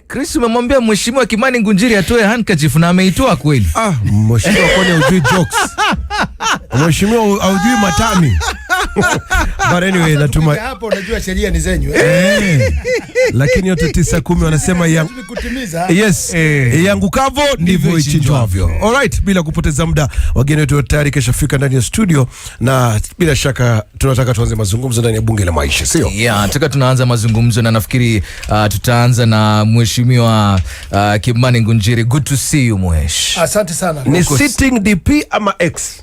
Chris, umemwambia mheshimiwa Kimani Ngunjiri atoe handkerchief na ameitoa kweli. Mheshimiwa kwani hujui jokes? Mheshimiwa hujui matani. But anyway, natuma hapo unajua sheria ni zenyu. Lakini yote 9-10 wanasema yes, yangu kavo ndivyo ichinjwavyo. Alright, bila kupoteza muda, wageni wetu tayari kesho fika ndani ya studio, na bila shaka tunataka tuanze mazungumzo ndani ya bunge la Maisha, sio? Nataka tunaanza mazungumzo, na nafikiri tutaanza na mheshimiwa Kimani Ngunjiri. Good to see you mwesh. Asante sana. Ni sitting DP ama ex?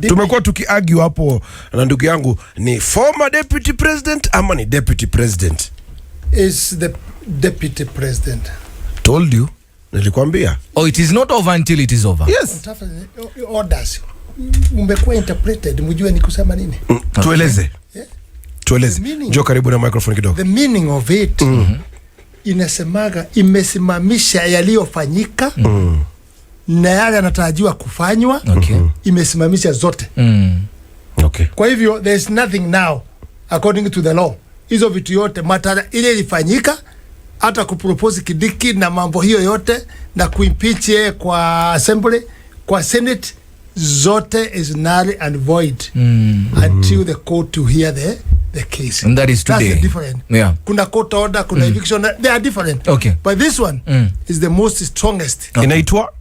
Tumekuwa tukiargue hapo na ndugu yangu, ni former deputy president ama ni deputy president? Is the deputy president. Told you, nilikwambia. It is not over until it is over. Yes. Orders umekuwa interpreted, mjue ni kusema nini? Tueleze. Tueleze. Njoo karibu na microphone kidogo. The meaning of it inasemaga imesimamisha yaliyofanyika na yale yanatarajiwa kufanywa. Imesimamisha zote. Okay. Kwa hivyo there is nothing now according to the law. Hizo vitu yote matara ile ilifanyika, hata kupropose Kidiki na mambo hiyo yote na kuimpeach kwa assembly, kwa senate, zote is null and void until the court to hear the case. And that is today. That's different. Yeah. Kuna court order, kuna eviction, they are different. Okay. But this one is the most strongest. Okay. Inaitwa?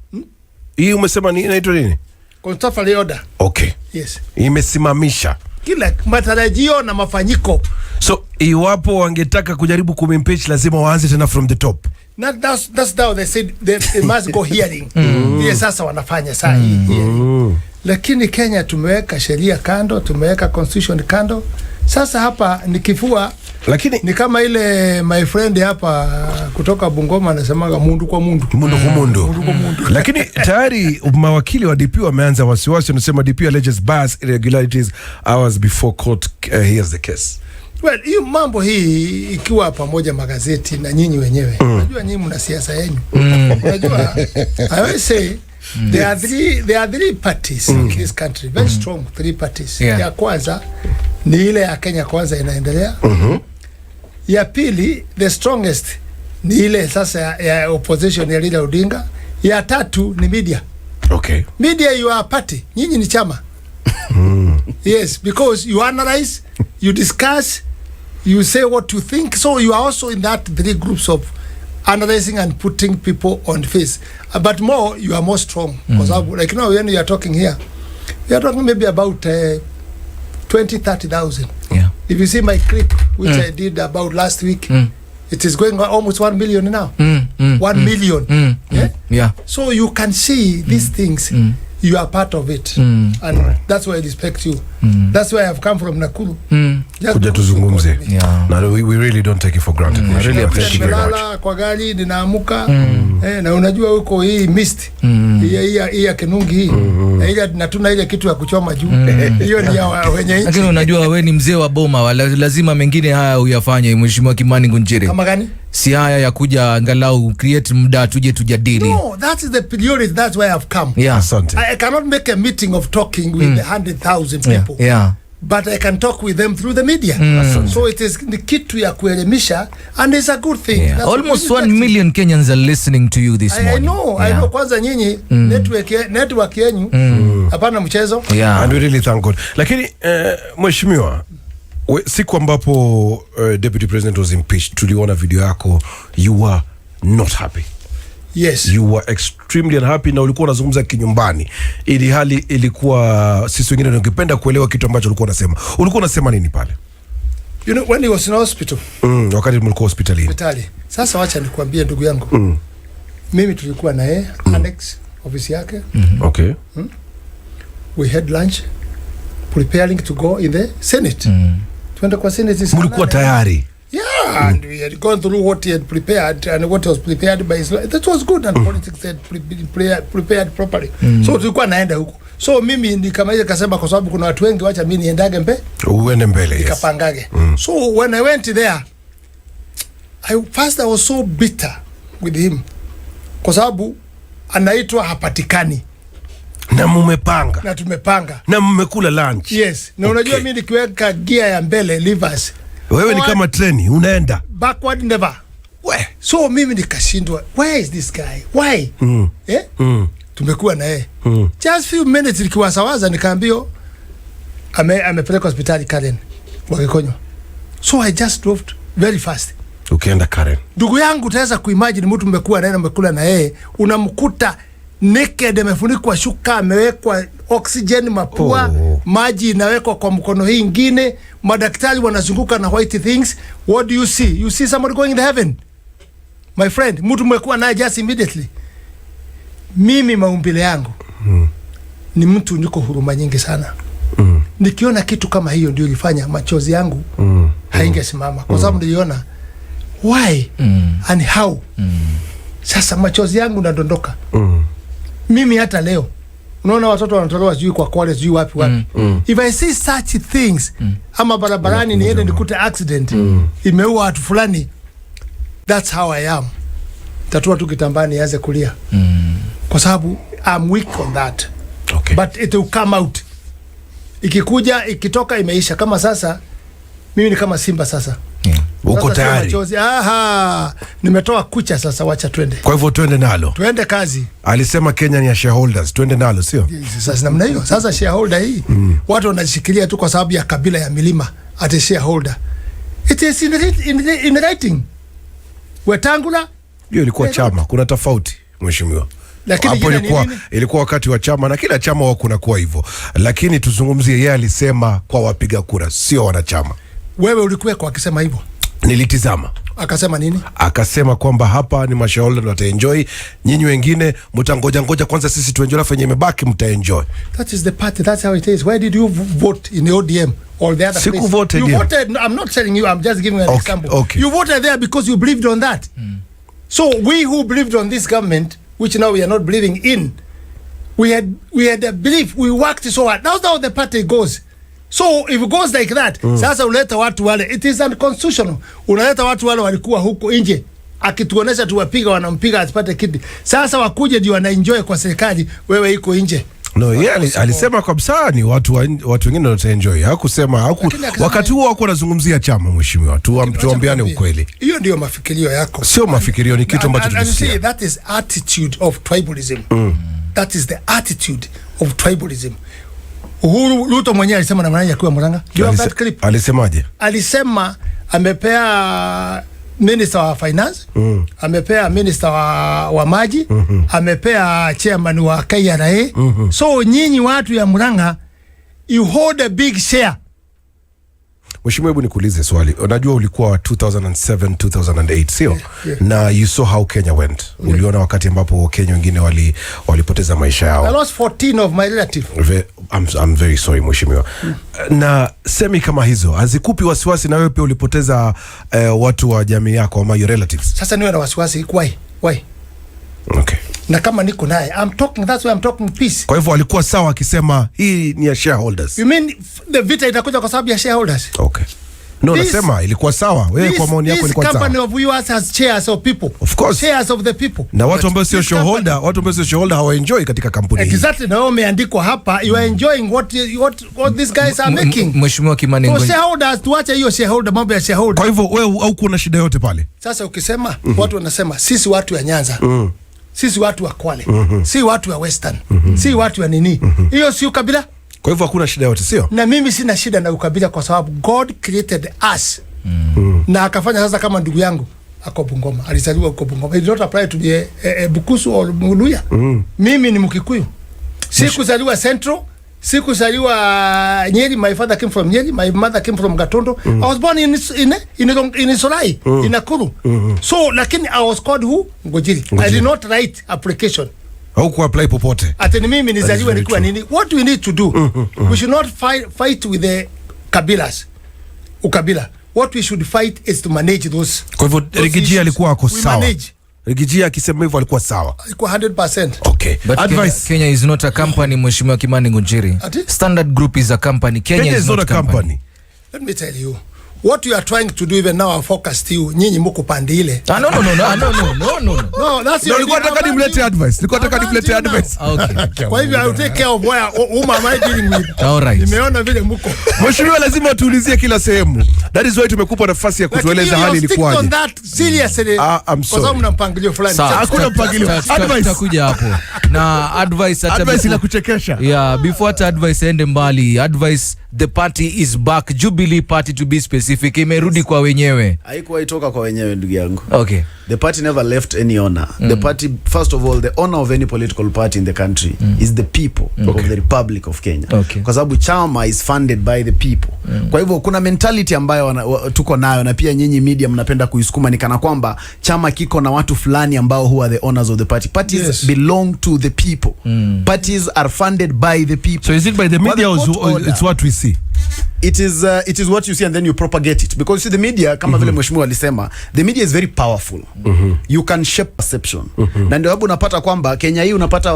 Hii umesema ni inaitwa nini? Constitutional order. Okay. Yes. Imesimamisha kila matarajio na mafanyiko. So iwapo wangetaka kujaribu kumimpeach lazima waanze tena from the top. That's how they said they must go hearing. Yes, sasa wanafanya saa hii. Lakini Kenya tumeweka sheria kando, tumeweka constitution kando. Sasa hapa ni kifua, lakini ni kama ile my friend hapa kutoka Bungoma anasemaga mundu kwa mundu. Mundu kwa mundu. Lakini tayari mawakili wa DP wameanza wasiwasi, wanasema DP alleges bias irregularities hours before court hears the case. Well, hiyo mambo hii ikiwa pamoja magazeti na nyinyi wenyewe. Unajua nyinyi mna siasa yenu. Unajua I always say there are three parties in this country, very strong three parties. Ya kwanza ni ile ya Kenya Kwanza inaendelea. Ya pili, the strongest ni ile sasa ya opposition ya Raila Odinga. Ya tatu ni media. Okay. Media you are party. Nyinyi ni chama. Yes, because you analyze, you discuss, you say what you think. So you are also in that three groups of analyzing and putting people on face. But more, you are more strong. Because like now when you are talking here, we are talking maybe about 20,000-30,000. Yeah. If you see my clip, which I did about last week, it is going almost 1 million now. 1 million. Yeah. So you can see these things. You are part of it. And that's why I respect you. That's why I have come from Nakuru. Kuja tuzungumze. Na we really don't take it for granted. I really appreciate it very much. Kwa gari ninaamuka na unajua huko hii mist hii ya Kenungi hii ile natuna ile kitu ya kuchoma juu hiyo ni ya wenye nchi. Lakini unajua wewe ni mzee wa boma, lazima mengine haya uyafanye mheshimiwa Kimani Ngunjiri. Kama gani? Si haya ya kuja angalau create muda tuje tujadili. No, that is the priority. That's why I've come. Yeah. I cannot make a meeting of talking with the 100,000 people. Yeah. But I can talk with them through the media. So it is the kitu ya kuelimisha, and it's a good thing. Yeah. Almost 1 million Kenyans are listening to you this morning. I know kwanza nyinyi network yenu hapana mchezo. And we really thank God. Lakini mheshimiwa, siku ambapo deputy president was impeached, tuliona video yako, you were not happy. Yes. You were extremely unhappy na ulikuwa unazungumza kinyumbani. Ili hali ilikuwa sisi wengine tungependa kuelewa kitu ambacho ulikuwa unasema. Ulikuwa unasema nini pale? You know when he was in hospital. Wakati mlikuwa hospitalini. Sasa wacha nikwambie ndugu yangu. Mimi tulikuwa na yeye annex office yake. Okay. We had lunch preparing to go in the Senate. Tuenda kwa Senate. Mlikuwa tayari. Yeah, and we had gone through what he had prepared and what was prepared by his life. That was good, and politics had prepared properly. So tulikuwa naenda huko. So mimi nikamaiza kasema kwa sababu kuna watu wengi, wacha mimi niendage uende mbele. Nikapangage. So when I went there, I was so bitter with him. Kwa sababu anaitwa hapatikani. Na mumepanga. Na tumepanga. Na mmekula lunch. Yes. Na unajua mimi nikiweka gear ya mbele levers. Wewe ni kama treni, unaenda. Backward never. So mimi nikashindwa, where is this guy? Why? Tumekuwa na yeye. Just few minutes nikiwasawaza nikaambio amepeleka hospitali Karen wakikonywa. So I just drove very fast. Ukienda Karen. Ndugu yangu utaweza kuimagine mtu mmekuwa naye na mmekula na yeye, unamkuta naked amefunikwa shuka, amewekwa oxygen mapua, maji inawekwa kwa mkono hii ingine, madaktari wanazunguka na white things. What do you see? You see somebody going in the heaven. My friend, mtu mmekuwa naye just immediately. Mimi maumbile yangu ni mtu niko huruma nyingi sana. Nikiona kitu kama hiyo ndio ilifanya machozi yangu haingesimama kwa sababu niliona why and how. Sasa machozi yangu nadondoka. Mimi hata leo unaona watoto wanatolewa sijui kwa college sijui wapi. If I see such things ama barabarani niende nikute accident imeua watu fulani, that's how I am. Tatua tu kitambani yaanze kulia. Kwa sababu I'm weak on that. Okay. But it will come out. Ikikuja ikitoka imeisha. Kama sasa mimi ni kama simba sasa. Uko tayari? Nimetoa kucha sasa, wacha twende. Kwa hivyo twende nalo. Twende kazi. Alisema Kenya ni ya shareholders, twende nalo sio? Sasa namna hiyo. Sasa shareholder hii watu wanashikilia tu kwa sababu ya kabila ya milima ati shareholder. It is in writing. Wetangula hiyo ilikuwa chama, kuna tofauti mheshimiwa. Hapo ilikuwa wakati wa chama na kila chama wako na kuwa hivyo. Lakini tuzungumzie yeye alisema kwa wapiga kura sio wanachama. Wewe ulikuwa kwa akisema hivyo? Nilitizama. Akasema nini? Akasema kwamba hapa ni mashauri na wataenjoy, nyinyi wengine mtangoja kwanza sisi tuenjoy, afa yenyewe imebaki mtaenjoy. That is the party, that's how it is. Why did you vote in the ODM or the other place? You voted, I'm not telling you, I'm just giving you an example. Okay. You voted there because you believed on that. So we who believed on this government, which now we are not believing in, we had a belief, we worked so hard. That's how the party goes. So if it goes like that, sasa uleta watu wale, it is unconstitutional. Unaleta watu wale walikuwa huko nje, akituonesha tuwapiga wanampiga asipate kiti. Sasa wakuje ndio wanaenjoy kwa serikali, wewe iko nje. No, yeye alisema kabisa ni watu wengine wataenjoy. Hakusema wakati huo wako wanazungumzia chama mheshimiwa. Tuambiane ukweli. Hiyo ndio mafikirio yako. Sio mafikirio, ni kitu ambacho tulisikia. That is attitude of tribalism. That is the attitude of tribalism. Uhuru Ruto mwenyewe alisema na maana kwa Murang'a. Do you have that clip? Alisemaje? Alisema amepea minister wa finance, amepea minister wa maji, amepea chairman wa KRA. So nyinyi watu ya Murang'a, you hold a big share. Mheshimiwa, hebu nikuulize swali. Unajua ulikuwa 2007 2008 sio? Yeah. Na you saw how Kenya went. Uliona wakati ambapo Kenya wengine walipoteza maisha yao. I lost 14 of my relatives. I'm very sorry mheshimiwa. Na semi kama hizo hazikupi wasiwasi na wewe pia ulipoteza watu wa jamii yako ama your relatives? Sasa niwe na wasiwasi why? Okay. Na kama niko naye, that's why I'm talking peace. Kwa hivyo alikuwa sawa akisema hii ni ya shareholders. You mean the vita itakuja kwa sababu ya shareholders? Okay. No, nasema ilikuwa sawa. Wewe kwa maoni yako ilikuwa sawa. This company of yours has shares of people. Of course. Shares of the people. Na watu ambao sio shareholder, hawaenjoy katika kampuni hii. Exactly. Na wao umeandikwa hapa, you are enjoying what these guys are making. Mheshimiwa Kimani Ngunjiri. Shareholders, tuache hiyo shareholder, mambo ya shareholder. Kwa hivyo wewe au kuna shida yote pale? Sasa ukisema watu wanasema sisi watu ya Nyanza. Sisi watu wa Kwale. Si watu wa Western. Si watu wa nini. Hiyo si ukabila. Kwa hivyo hakuna shida yote sio? Na mimi sina shida na ukabila kwa sababu God created us. Na akafanya sasa kama ndugu yangu ako Bungoma. Alizaliwa huko Bungoma. It does not apply to the Bukusu or Muluya. Mimi ni Mkikuyu. Sikuzaliwa Central. Sikuzaliwa Nyeri. My father came from Nyeri. My mother came from Gatondo. I was born in Sorai, in Nakuru. So lakini I was called who? Ngunjiri. I did not write application. Au apply popote. Ati ni mimi nizaliwa nilikuwa nini? What we need to do, we should not fight with the kabilas. Ukabila. What we should fight is to manage those. Kwa hivyo Rigiji alikuwa ako sawa. Rigiji akisema hivyo alikuwa sawa. Alikuwa 100%. Okay. But advice. Kenya is not a company, Mheshimiwa Kimani Ngunjiri. Standard Group is a company. Kenya is not a company. Let me tell you, what you are trying to do even now, I focused you. Nyinyi mko pande ile. No, that's your. Nilikuwa nataka nimlete advice. Nilikuwa nataka nimlete advice. Okay. Kwa hivyo I will take care of where am I dealing with. All right. Nimeona vile mko. Mheshimiwa, lazima tuulizie kila sehemu. That is why tumekupa nafasi ya kutueleza hali ilikuwaje. On that seriously. I'm sorry. Kwa sababu mna mpangilio fulani. Hakuna mpangilio. Advice tutakuja hapo. Na advice ila kuchekesha. Yeah, before advice ende mbali, advice the party is back. Jubilee party to be specific, imerudi kwa wenyewe. Haikuwa itoka kwa wenyewe ndugu yangu. Okay. The party never left any honor. The party, first of all, the honor of any political party in the country is the people of the Republic of Kenya. Okay. Kwa sababu chama is funded by the people. Kwa hivyo kuna mentality ambayo tuko nayo, na pia nyinyi media mnapenda kuisukuma ni kana kwamba chama kiko na watu fulani ambao who are the owners of the party. Parties belong to the people. Parties are funded by the people. So is it by the media or it's what we see? It is what you see and then you propagate it, because see the media kama vile mheshimiwa alisema, the media is very powerful. You can shape perception. Na ndio hapo unapata kwamba Kenya hii unapata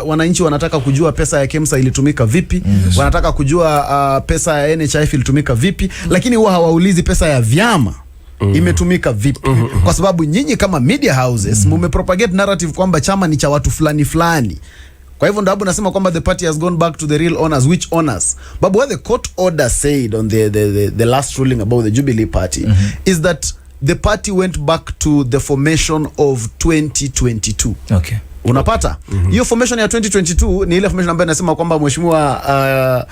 wananchi wanataka kujua pesa ya KEMSA ilitumika vipi, wanataka kujua pesa ya NHIF ilitumika vipi, lakini huwa hawaulizi pesa ya vyama imetumika vipi. Kwa sababu nyinyi kama media houses mumepropagate narrative kwamba chama ni cha watu fulani fulani. Kwa hivyo ndabu nasema kwamba the party has gone back to the real owners. Which owners? But what the court order said on the last ruling about the Jubilee party is that the party went back to the formation of 2022. Okay. Unapata? Hiyo formation ya 2022 ni ile formation ambayo nasema kwamba mheshimiwa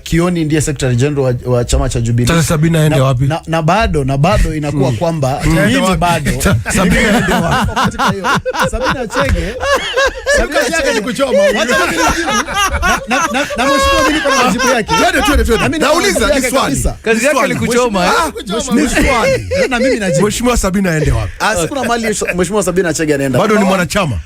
Kioni ndiye Secretary General wa chama cha Jubilee. Sasa Sabina aende wapi? Na bado inakuwa kwamba mimi bado Sabina aende wapi? Katika hiyo Sabina Chege yake ni kuchoma. Na mheshimiwa mimi kwa majibu yake. Twende. Nauliza ni swali. Kazi yake ni kuchoma. Ni swali. Na mimi najibu. Mheshimiwa Sabina aende wapi? Sikuna mali mheshimiwa Sabina Chege anaenda. Bado ni mwanachama.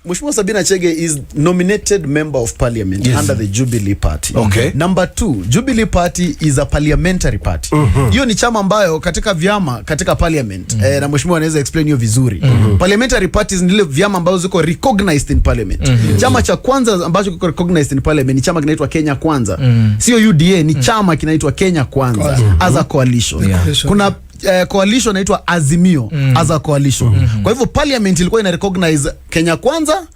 Mheshimiwa Sabina Chege is nominated member of parliament under the Jubilee party. Okay. Number 2, Jubilee party is a parliamentary party. Hiyo ni chama ambayo katika vyama katika parliament na mheshimiwa anaweza explain hiyo vizuri. Parliamentary parties ni ile vyama ambazo ziko recognized in parliament. Chama cha kwanza ambacho kiko recognized in parliament ni chama kinaitwa Kenya Kwanza. Sio UDA, ni chama kinaitwa Kenya Kwanza as a coalition. Kuna coalition inaitwa Azimio as a coalition. Kwa hivyo parliament ilikuwa ina recognize Kenya Kwanza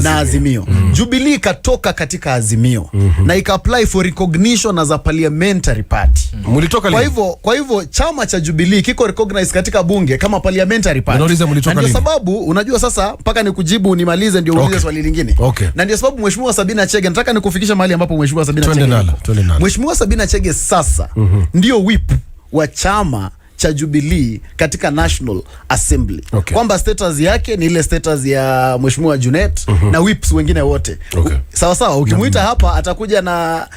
na Azimio. Jubilee katoka katika Azimio na ika apply for recognition as a parliamentary party. Mulitoka lini? Kwa hivyo chama cha Jubilee kiko recognize katika bunge kama parliamentary party. Unauliza mulitoka lini? Ndio sababu unajua sasa mpaka nikujibu nimalize ndio uulize swali lingine. Na ndio sababu mheshimiwa Sabina Chege nataka nikufikisha mahali ambapo mheshimiwa Sabina Chege. Mheshimiwa Sabina Chege sasa ndio whip wa chama cha Jubilee katika National Assembly. Kwamba status yake ni ile status ya mheshimiwa Junet na whips wengine wote. Sawa sawa, ukimuita hapa atakuja na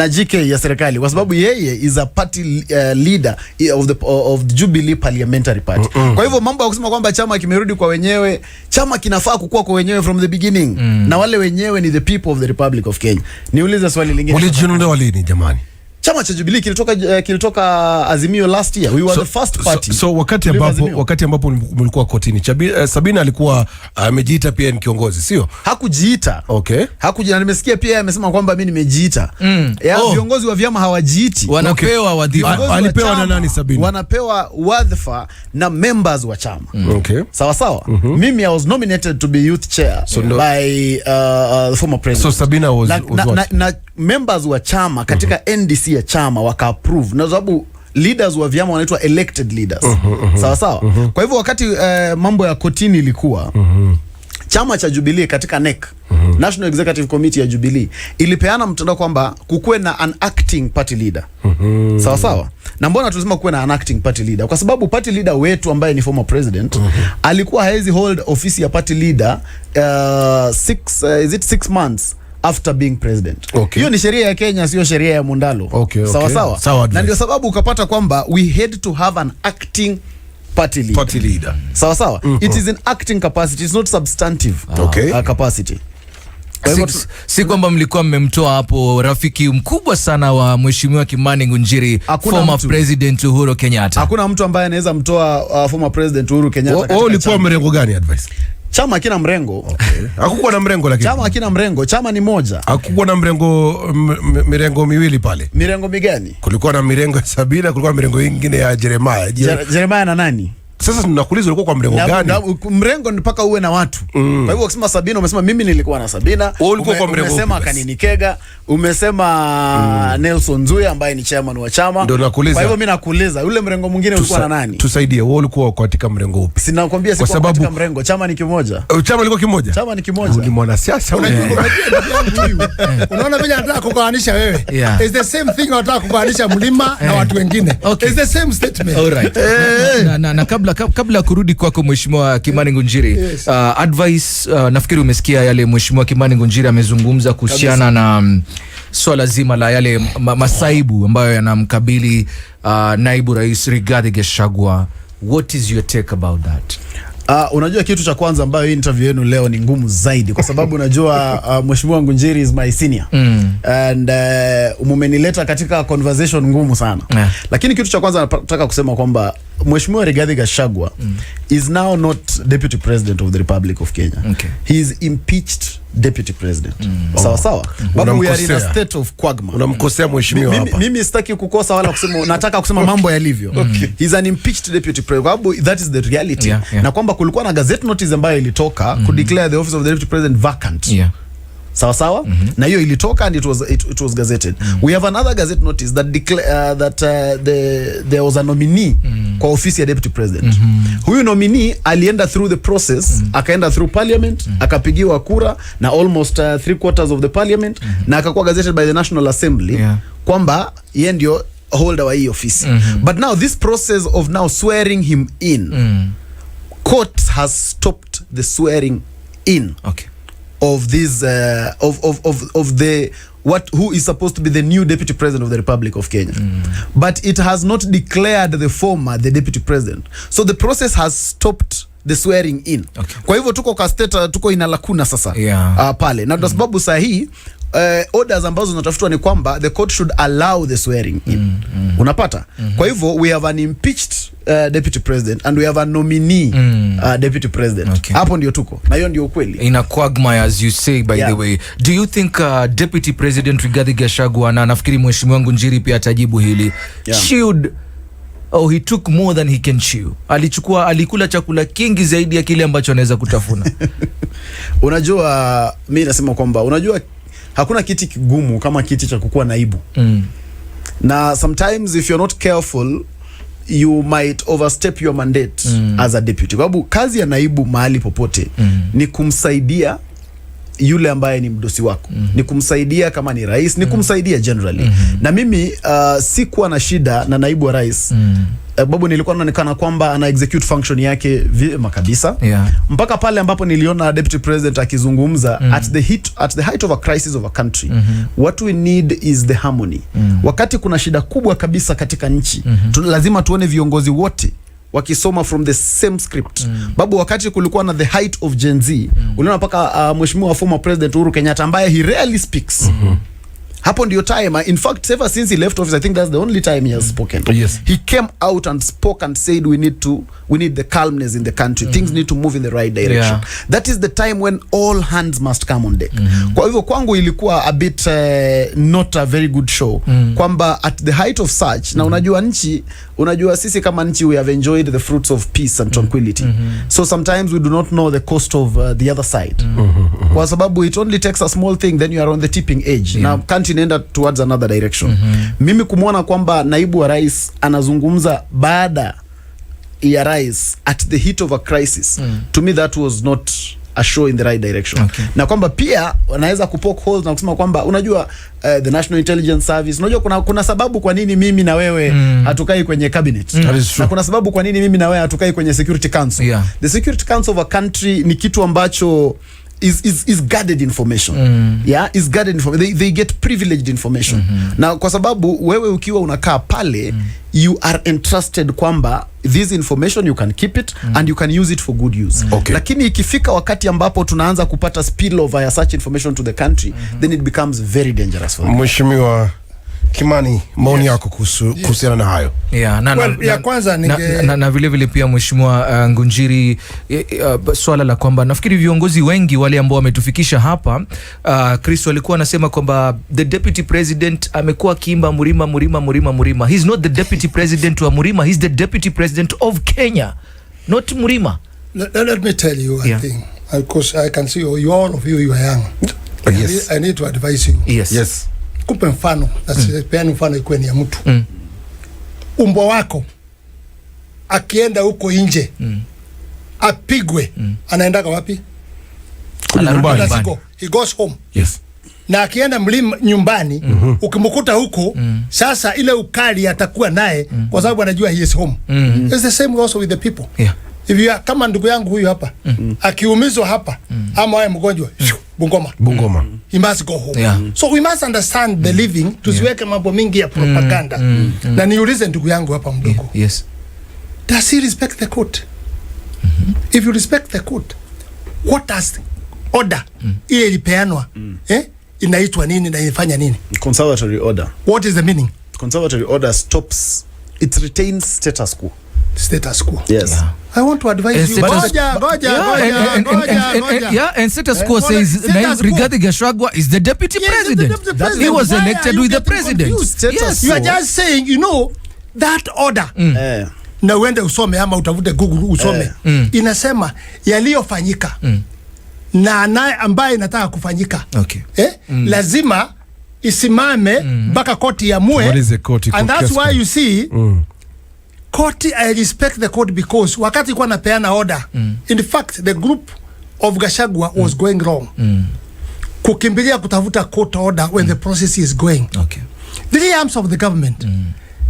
GK ya serikali kwa sababu yeye is a party leader of the Jubilee Parliamentary Party. Kwa hivyo mambo ya kusema kwamba chama kimerudi kwa wenyewe, chama kinafaa kukua kwa wenyewe from the beginning. Na wale wenyewe ni the people of the Republic of Kenya. Niulize swali lingine. Ulijiondoa lini jamani? Chama cha Jubilee kilitoka Azimio last year. We were the first party. So wakati ambapo mlikuwa kotini, Sabina alikuwa amejiita pia ni kiongozi, sio? Hakujiita. Hakujiita. Nimesikia pia amesema kwamba mimi nimejiita. Viongozi wa vyama hawajiiti. Wanapewa wadhifa. Alipewa na nani Sabina? Wanapewa wadhifa na members wa chama. Sawa sawa. Mimi I was nominated to be youth chair by the former president. So Sabina was what? Na members wa chama katika NDC ya chama waka approve na sababu leaders wa vyama wanaitwa elected leaders. Sawa sawa. Kwa hivyo wakati mambo ya kotini ilikuwa chama cha Jubilee katika NEC, National Executive Committee ya Jubilee ilipeana mtandao kwamba kukuwe na an acting party leader. Sawa sawa. Na mbona tunasema kuwe na an acting party leader? Kwa sababu party leader wetu ambaye ni former president alikuwa haezi hold ofisi ya party leader 6 months after being president. Hiyo ni sheria ya Kenya, sio sheria ya Mundalo. Sawa sawa. Na ndio sababu ukapata kwamba we had to have an acting party leader. Sawa sawa. It is in acting capacity, it's not substantive capacity. Si kwamba mlikuwa mmemtoa hapo rafiki mkubwa sana wa mheshimiwa Kimani Ngunjiri, former president Uhuru Kenyatta. Hakuna mtu ambaye anaweza mtoa former president Uhuru Kenyatta. Ulikuwa mrengo gani advice? Chama hakina mrengo. Hakukuwa na mrengo lakini. Chama hakina mrengo, chama ni moja. Hakukuwa na mirengo miwili pale. Mirengo migani? Kulikuwa na mirengo ya Sabina, kulikuwa na mirengo ingine ya Jeremiah. Jeremiah na nani? Sasa tunakuuliza ulikuwa kwa mrengo gani? Mrengo ni mpaka uwe na watu. Kwa hivyo ukisema Sabina, umesema mimi nilikuwa na Sabina. Umesema Kanini Kega, umesema Nelson Nzuya ambaye ni chairman wa chama. Kwa hivyo mimi nakuuliza yule mrengo mwingine ulikuwa na nani? Tusaidie, wewe ulikuwa katika mrengo upi? Sinakwambia sikuwa katika mrengo, chama ni kimoja. Chama liko kimoja? Chama ni kimoja. Ni mwanasiasa unajua. Unaona vile anataka kukaanisha wewe. It's the same thing anataka kukaanisha Mlima na watu wengine. It's the same statement. All right. Na kabla kurudi kwako Mheshimiwa Kimani Ngunjiri, advice, nafikiri umesikia yale Mheshimiwa Kimani Ngunjiri amezungumza kuhusiana na swala zima la yale masaibu ambayo yanamkabili naibu rais Rigathi Gachagua. What is your take about that? Unajua kitu cha kwanza ambayo hii interview yenu leo ni ngumu zaidi kwa sababu unajua Mheshimiwa Ngunjiri is my senior and umenileta katika conversation ngumu sana. Lakini kitu cha kwanza nataka kusema kwamba Mheshimiwa Rigathi Gachagua is now not deputy president of the Republic of Kenya. He is impeached deputy president. Sawa. Babu, we are in a state of quagmire. Unamkosea mheshimiwa hapa. Mimi sitaki kukosa wala kusema, nataka kusema mambo yalivyo. He is an impeached deputy president. Babu, that is the reality. Na kwamba kulikuwa na gazette notice ambayo ilitoka ku declare the office of the deputy president vacant. Sawa. Na hiyo ilitoka and it was gazetted. We have another gazette notice that declare there was a nominee kwa ofisi ya deputy president. Huyu nominee alienda through the process, akaenda through parliament, akapigiwa kura na almost 3/4 of the parliament na akakuwa gazetted by the National Assembly kwamba yeye ndio holder wa hii ofisi. But now this process of now swearing him in, court has stopped the swearing in. Of this of the who is supposed to be the new deputy president of the Republic of Kenya. But it has not declared the former the deputy president. So the process has stopped the swearing in. Kwa hivyo tuko kwa state, tuko ina lakuna sasa pale. Na kwa sababu sahihi orders ambazo zinatafutwa ni kwamba the court should allow the swearing in. Unapata? Kwa hivyo we have an impeached deputy president and we have a nominee deputy president. Hapo ndio tuko. Na hiyo ndio ukweli. In a quagmire, as you say, by the way. Do you think deputy president Rigathi Gachagua, na nafikiri Mheshimiwa Ngunjiri pia atajibu hili, chewed he took more than he can chew? Alikula chakula kingi zaidi ya kile ambacho anaweza kutafuna. Unajua, mimi nasema kwamba unajua hakuna kiti kigumu kama kiti cha kukuwa naibu. Na sometimes if you're not careful you might overstep your mandate as a deputy. Kwa sababu kazi ya naibu mahali popote ni kumsaidia yule ambaye ni mdosi wako. Ni kumsaidia kama ni rais, ni kumsaidia generally. Na mimi sikuwa na shida na naibu wa rais. Babu, nilikuwa naonekana kwamba ana execute function yake vyema kabisa. Mpaka pale ambapo niliona deputy president akizungumza at the height of a crisis of a country. What we need is the harmony. Wakati kuna shida kubwa kabisa katika nchi, lazima tuone viongozi wote wakisoma from the same script. Babu, wakati kulikuwa na the height of Gen Z, uliona paka mheshimiwa former president Uhuru Kenyatta ambaye he rarely speaks. Hapo ndio time, in fact ever since he left office, I think that's the only time he has spoken. He came out and spoke and said we need the calmness in the country. Things need to move in the right direction. That is the time when all hands must come on deck. Kwa hivyo kwangu ilikuwa a bit not a very good show. Kwamba at the height of such, na unajua sisi kama nchi we have enjoyed the fruits of peace and tranquility. So sometimes we do not know the cost of the other side. Kwa sababu it only takes a small thing then you are on the tipping edge. Na country inaenda towards another direction. Mimi kumwona kwamba naibu wa rais anazungumza baada ya rais at the heat of a crisis, to me that was not a show in the right direction. Na kwamba pia wanaweza kupoke holes na kusema kwamba unajua the National Intelligence Service, unajua kuna sababu kwa nini mimi na wewe hatukai kwenye cabinet. Na kuna sababu kwa nini mimi na wewe hatukai kwenye Security Council. The Security Council of a country ni kitu ambacho is guarded information. Is guarded information. They get privileged information. Na kwa sababu wewe ukiwa unakaa pale, you are entrusted kwamba this information you can keep it and you can use it for good use. Lakini ikifika wakati ambapo tunaanza kupata spillover ya such information to the country, then it becomes very dangerous for us. Mheshimiwa Kimani, maoni yako kuhusiana na hayo? Ya kwanza na vile vile pia Mheshimiwa Ngunjiri, swala la kwamba nafikiri viongozi wengi wale ambao wametufikisha hapa, Chris walikuwa anasema kwamba the deputy president amekuwa kiimba Murima. He's not the deputy president wa Murima, he's the deputy president of Kenya, not Murima. Let me tell you one thing, because I can see you all of you are young. Yes. I need to advise you. Yes. Kupe mfano, peani mfano ikuwe ni ya mtu. Umbwa wako akienda huko nje apigwe, anaendaka wapi? Nyumbani. He goes home. Yes. Na akienda nyumbani, ukimkuta huko, sasa ile ukali atakuwa naye kwa sababu anajua he is home. It's the same also with the people. Yeah. If you are, kama ndugu yangu huyu hapa, akiumizwa hapa, ama wae mgonjwa, Bungoma. He must go home. Yeah. So we must understand the living, tusiweke mambo mingi ya propaganda. Na niulize ndugu yangu hapa mdogo. Yes. Does he respect the court? If you respect the court, what does order ile ilipeanwa inaitwa nini na inafanya nini? Conservatory order. What is the meaning? Conservatory order stops, it retains status quo. Status quo. Yes. Yeah. I want to advise you. Goja. And status quo says Rigathi Gachagua is the deputy president. He was elected with the president. Yes. You are just saying, you know, that order. Na uende usome ama utafute Google usome. Inasema yaliyofanyika na naye ambaye inataka kufanyika. Okay. Lazima isimame mpaka koti ya mue. And that's why you see court, I respect the court because wakati kwa napeana order, in fact the group of Gachagua was going wrong. Kukimbilia kutafuta court order when the process is going. Okay. The arms of the government.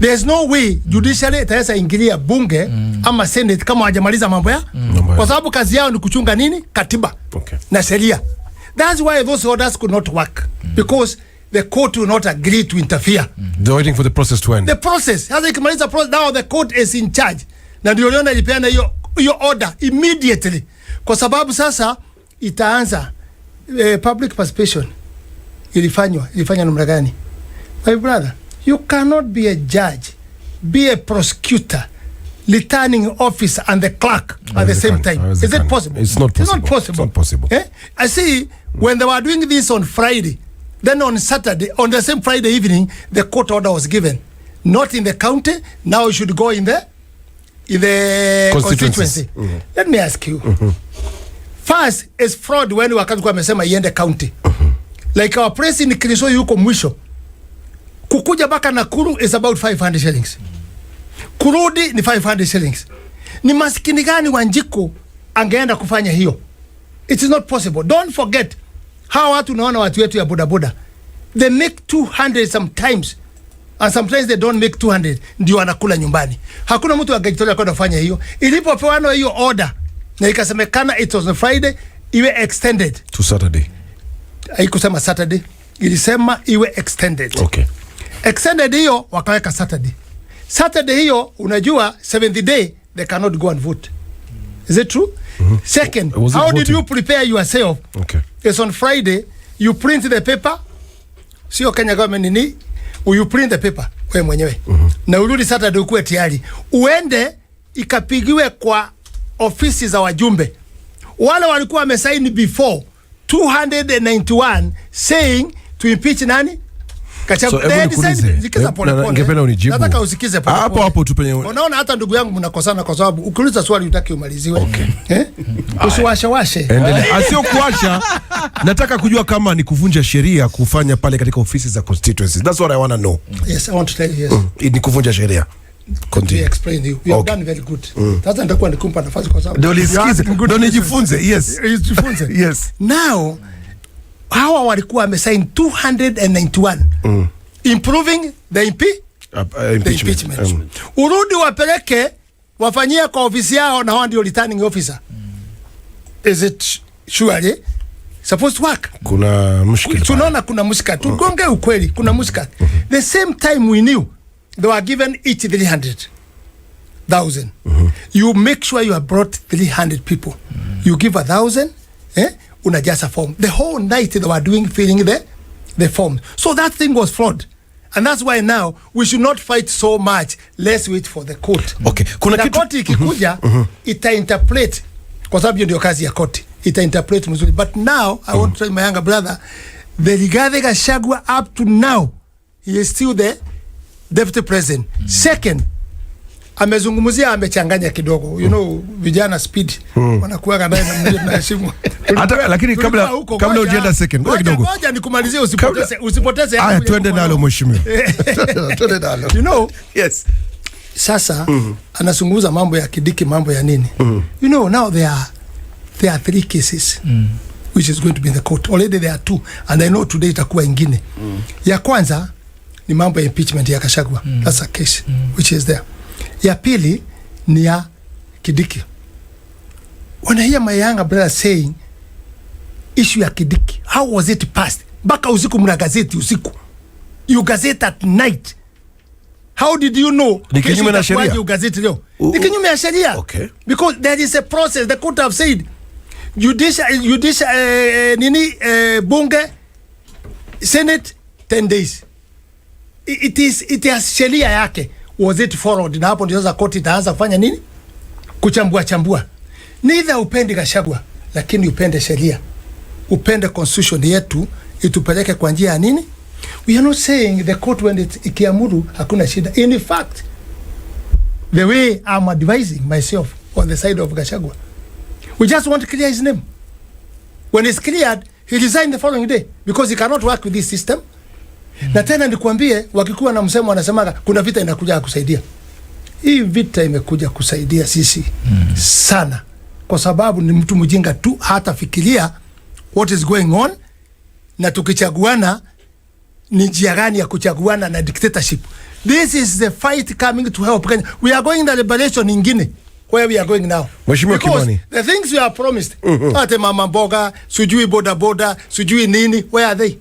There's no way judiciary itaweza ingilia bunge ama senate kama hajamaliza mambo ya kwa sababu kazi yao ni kuchunga nini? Katiba na sheria. That's why those orders could not work because the court will not agree to interfere. They're waiting for the process to end. The process, sasa ikimaliza process, now the court is in charge. Na ndio liona ilipeana hiyo order immediately. Kwa sababu sasa itaanza public participation. Ilifanywa namna gani? My brother, you cannot be a judge, be a prosecutor, returning officer and the clerk at the same time. Is it possible? It's not possible. It's not possible. I see when they were doing this on Friday, then on Saturday, on the same Friday evening, the court order was given. Not in the county, now it should go in the constituency. Let me ask you. First, is fraud when wakati kwa amesema iende county. Like our president Kriso yuko mwisho. Kukuja baka Nakuru is about 500 shillings. Kurudi ni 500 shillings. Ni maskini gani Wanjiku angeenda kufanya hiyo? It is not possible. Don't forget, hawa watu naona watu wetu ya bodaboda, they make 200 sometimes, and sometimes they don't make 200, ndio wanakula nyumbani. Hakuna mtu angejitolea kwenda kufanya hiyo. Ilipopewa hiyo order na ikasemekana it was on Friday, iwe extended to Saturday. Haikusema Saturday, ilisema iwe extended. Okay. Extended hiyo wakaweka Saturday. Saturday hiyo unajua 70th day they cannot go and vote. Is it true? Second, how did you prepare yourself? Okay. It's on Friday, you print the paper. Sio Kenya government nini? You print the paper wewe mwenyewe. Na urudi Saturday ukuwe tayari. Uende ikapigiwe kwa ofisi za wajumbe. Wale walikuwa wamesaini before 291 saying to impeach nani? So ngependa unijibu. Nataka usikize pale. Hapo tu penye. Unaona hata ndugu yangu mnakosana kwa sababu ukiuliza swali utaki umaliziwe. Usiwashe. Endelea. Asio kuasha. Nataka kujua kama ni kuvunja sheria kufanya pale katika ofisi za constituencies. That's what I want to know. Yes, I want to tell you, yes. Ni kuvunja sheria. Continue. Explain you. You have done very good. Sasa nitakuwa nikumpa nafasi kwa sababu. Ndio nisikize. Ndio nijifunze. Yes. Nijifunze. Yes. Now hawa walikuwa wamesign 291 improving the impeachment. Urudi wapeleke wafanyia kwa ofisi yao na wao ndio returning officer. Is it surely supposed to work? Kuna mushkil. Tunaona kuna mushkil. Tugonge ukweli, kuna mushkil. The same time we knew they were given each 300,000. You make sure you have brought 300 people. You give 1,000, unajaza form. The whole night they were filling the form. So that thing was fraud. And that's why now we should not fight so much. Let's wait for the court. Okay. Kuna na kitu koti ikikuja ita-interpret, kwa sababu ndio kazi ya koti, ita-interpret mzuri. But now I want to tell my younger brother, the Rigathi Gachagua up to now, he is still the deputy president. Second, amezungumzia amechanganya kidogo. You know, vijana speed wanakuwa ndani na heshima. Hata lakini kabla hujaenda second, ngoja kidogo. Ngoja nikumalizie, usipoteze. Haya, twende nalo mheshimiwa. Twende nalo. You know? Yes. Sasa anazungumza mambo ya Kidiki, mambo ya nini. You know, now there are 3 cases which is going to be in the court. Already there are 2 and I know today itakuwa ingine. Ya kwanza ni mambo ya impeachment ya Gachagua. That's a case which is there. Ya pili ni ya Kidiki. When I hear my younger brother saying issue ya Kidiki, how was it passed? Baka usiku mna gazeti usiku. You gazette at night. How did you know? Ni kinyume na sheria. You gazette leo. Ni kinyume na sheria. Okay. Because there is a process. The court have said Bunge, Senate 10 days. It has sheria yake. Was it followed? Na hapo ndio sasa koti itaanza kufanya nini? Kuchambua. Neither upendi Gachagua, lakini upende sheria. Upende constitution yetu itupeleke kwa njia ya nini? We are not saying the court when ikiamuru hakuna shida. In fact, the way I'm advising myself on the side of Gachagua, we just want to clear his name. When it's cleared, he resigned the following day because he cannot work with this system. Na tena nikwambie, wakikuwa na msemo wanasemaga kuna vita inakuja kusaidia. Hii vita imekuja kusaidia sisi sana, kwa sababu ni mtu mjinga tu hata fikiria what is going on, na tukichaguana ni njia gani ya kuchaguana na dictatorship. This is the fight coming to help Kenya. We are going the liberation ingine where we are going now. Mheshimiwa Kimani, the things we are promised, ate mama mboga, sujui boda, sujui nini, where are they?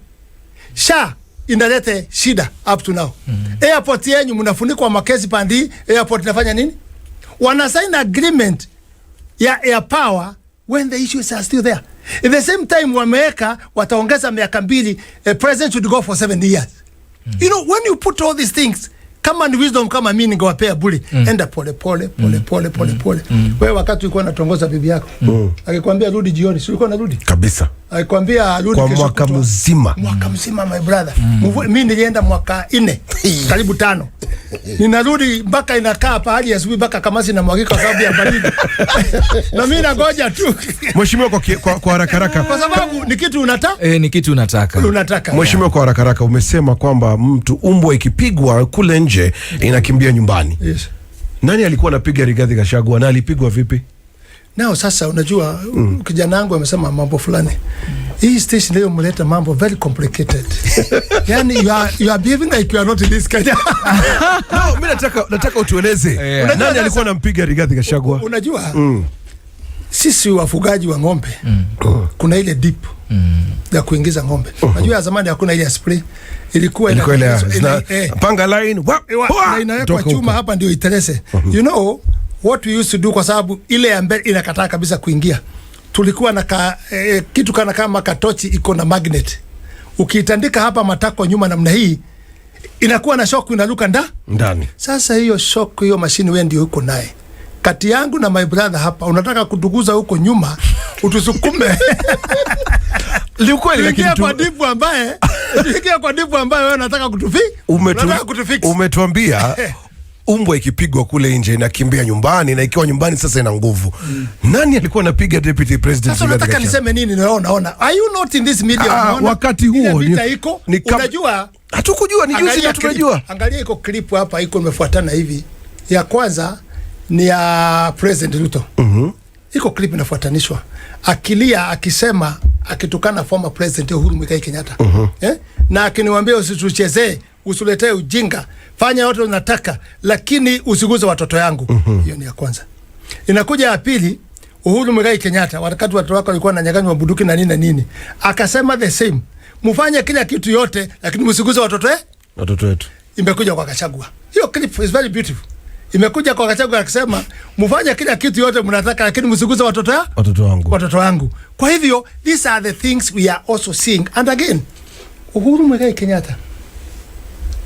Inalete shida up to now. Airport yenyu mnafunikwa makesi pandi, airport inafanya nini? Wana sign agreement ya air power when the issues are still there. At the same time wameweka wataongeza miaka 2, a president should go for 7 years. You know, when you put all these things, kama ni wisdom kama mimi ningewapea bure, enda pole. Wewe wakati ulikuwa unatongoza bibi yako, akikwambia rudi jioni, si ulikuwa unarudi? Kabisa. Akikwambia rudi kesho mwaka mzima. Mwaka mzima my brother. Mimi nilienda mwaka 4, karibu 5. Ninarudi mpaka inakaa pahali ya asubuhi mpaka kamasi na mwagika kwa sababu ya baridi. Na mimi nangoja tu. Mheshimiwa, kwa haraka. Kwa sababu ni kitu unataka? Ni kitu unataka. Mheshimiwa, kwa haraka umesema kwamba mtu umbwa ikipigwa kule nje inakimbia nyumbani. Yes. Nani alikuwa anapiga Rigathi Gachagua na alipigwa vipi? Nao sasa unajua kijana wangu amesema mambo fulani. Hii station leo mleta mambo very complicated. Yani you are behaving like you are not in this kind. No, mimi nataka utueleze. Nani alikuwa anampiga Rigathi Gachagua? Unajua sisi wafugaji wa ng'ombe kuna ile dip ya kuingiza ng'ombe. Unajua zamani hakuna ile spray. Ilikuwa panga line na inawekwa chuma hapa ndio itelese. You know what we used to do, kwa sababu ile ya mbele inakataa kabisa kuingia. Tulikuwa na kitu kana kama katochi iko na magnet. Ukiitandika hapa matako nyuma namna hii, inakuwa na shock inaruka ndani. Sasa hiyo shock, hiyo mashine wewe ndio uko naye. Kati yangu na my brother hapa, unataka kutuguza huko nyuma, utusukume. Liukweli lakini kwa dipu ambaye wewe unataka kutufix. Umetuambia umbwa ikipigwa kule nje inakimbia nyumbani, na ikiwa nyumbani sasa ina nguvu. Nani alikuwa anapiga deputy president? Sasa unataka niseme nini? Naona are you not in this media? Wakati huo unajua hatukujua, ni juzi ndio tunajua. Angalia iko clip hapa, iko imefuatana hivi. Ya kwanza ni ya President Ruto. Iko clip inafuatanishwa. Akilia akisema, akitukana former president Uhuru Muigai Kenyatta. Na akiniwaambia usituchezee, usiletee ujinga, fanya yote unataka, lakini usiguze watoto yangu. Hiyo ni ya kwanza. Inakuja ya pili, Uhuru Muigai Kenyatta wakati watoto wako walikuwa wananyang'anywa bunduki na nini, akasema the same, mfanye kila kitu yote lakini msiguze watoto wetu. Imekuja kwa Gachagua. Hiyo clip is very beautiful. Imekuja kwa Gachagua akisema mfanye kila kitu yote mnataka lakini msiguze watoto wangu. Kwa hivyo these are the things we are also seeing. And again, Uhuru Muigai Kenyatta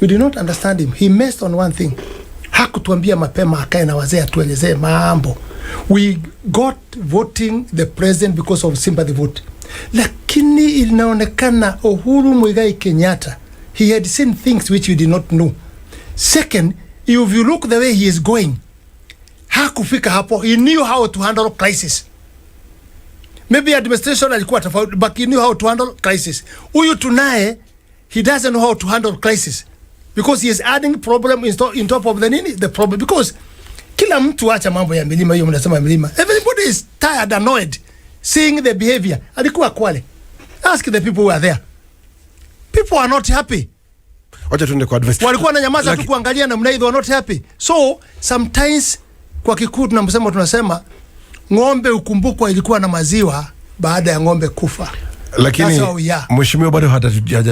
We did not understand him. He messed on one thing. Hakutuambia mapema akae na wazee atuelezee mambo. We got voting the president because of sympathy vote. Lakini inaonekana Uhuru Muigai Kenyatta, he had seen things which we did not know. Second, if you look the way he is going, hakufika hapo. He knew how to handle crisis. Maybe administration alikuwa tofauti, but he knew how to handle crisis. Huyu tunaye, he doesn't know how to handle crisis because he is adding problem in top of the problem, because kila mtu acha mambo ya milima hiyo mnasema milima. Everybody is tired, annoyed seeing the behavior. Alikuwa Kwale. Ask the people who are there. People are not happy. Wacha tuende kwa advice. Walikuwa na nyamaza tu kuangalia na mnaido are not happy. So sometimes kwa Kikuyu tunasema ng'ombe ukumbukwa ilikuwa na maziwa baada ya ng'ombe kufa. Lakini mheshimiwa bado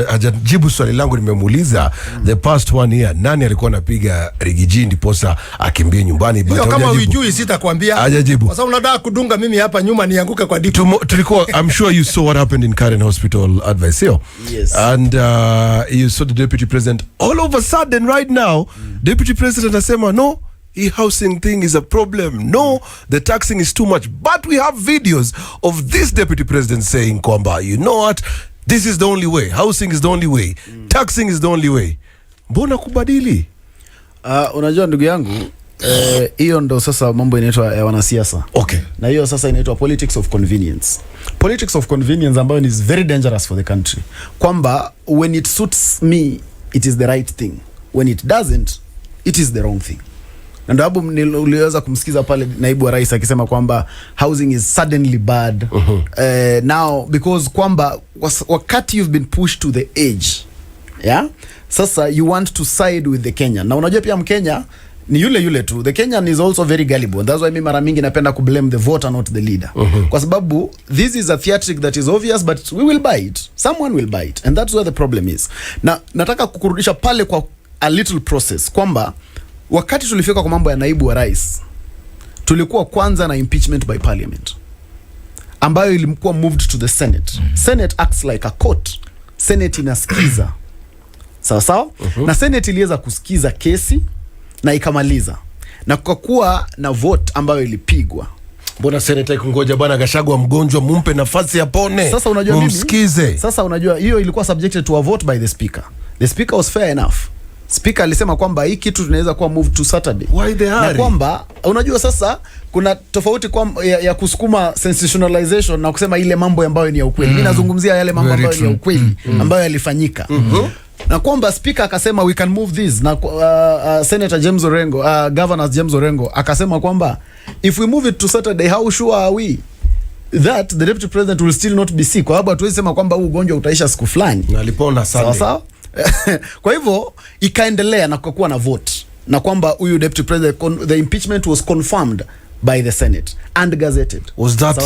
hajajibu swali langu nimemuuliza. The past 1 year nani alikuwa anapiga rigiji ndiposa akimbie nyumbani? Hiyo kama hujui sitakwambia. Hajajibu. Kwa sababu unataka kudunga mimi hapa nyuma nianguke kwa dipu. Tulikuwa I'm sure you saw what happened in Karen Hospital advice here. Yes. And you saw the deputy president all of a sudden right now deputy president anasema no, e-housing thing is a problem. No, the taxing is too much. But we have videos of this deputy president saying kwamba, you know what, this is the only way. Housing is the only way. Taxing is the only way. Mbona kubadili? Unajua ndugu yangu, hiyo ndo sasa mambo inaitwa ya wanasiasa. Okay. Na hiyo sasa inaitwa politics of convenience. Politics of convenience ambayo is very dangerous for the country. Kwamba when it suits me, it is the right thing. When it doesn't, it is the wrong thing. Na ndio hapo niliweza kumsikiza pale naibu wa rais akisema kwamba housing is suddenly bad. Now because kwamba wakati you've been pushed to the edge, yeah, sasa you want to side with the Kenyan. Na unajua pia Mkenya ni yule tu. The Kenyan is also very gullible. That's why mimi mara mingi napenda ku blame the voter not the leader. Kwa sababu this is a theatric that is obvious, but we will buy it. Someone will buy it, and that's where the problem is. Na nataka kukurudisha pale kwa a little process kwamba wakati tulifika kwa mambo ya naibu wa rais, tulikuwa kwanza na impeachment by parliament ambayo ilikuwa moved to the Senate. Senate acts like a court. Senate inasikiza. Sawa? Na Senate iliweza kusikiza kesi na ikamaliza. Na kukakuwa na vote ambayo ilipigwa. Mbona Senate ikungoja bwana Gachagua mgonjwa mumpe nafasi apone? Sasa unajua mumsikize. Sasa unajua hiyo ilikuwa subjected to a vote by the speaker. The speaker was fair enough. Speaker alisema kwamba hii kitu tunaweza kuwa moved to Saturday. Why the hurry? Na kwamba unajua sasa kuna tofauti kwa ya kusukuma sensationalization na kusema ile mambo ambayo ni ya ukweli. Mimi nazungumzia yale mambo ambayo ni ya ukweli ambayo yalifanyika. Na kwamba speaker akasema we can move this, na Senator James Orengo, Governor James Orengo akasema kwamba if we move it to Saturday, how sure are we that the deputy president will still not be sick? Kwa sababu hatuwezi sema kwamba huu ugonjwa utaisha siku fulani. Na alipona Sunday. Sawa? Kwa hivyo ikaendelea na kukakuwa na vote na kwamba huyu deputy president, the impeachment was confirmed by the Senate and gazetted. Was that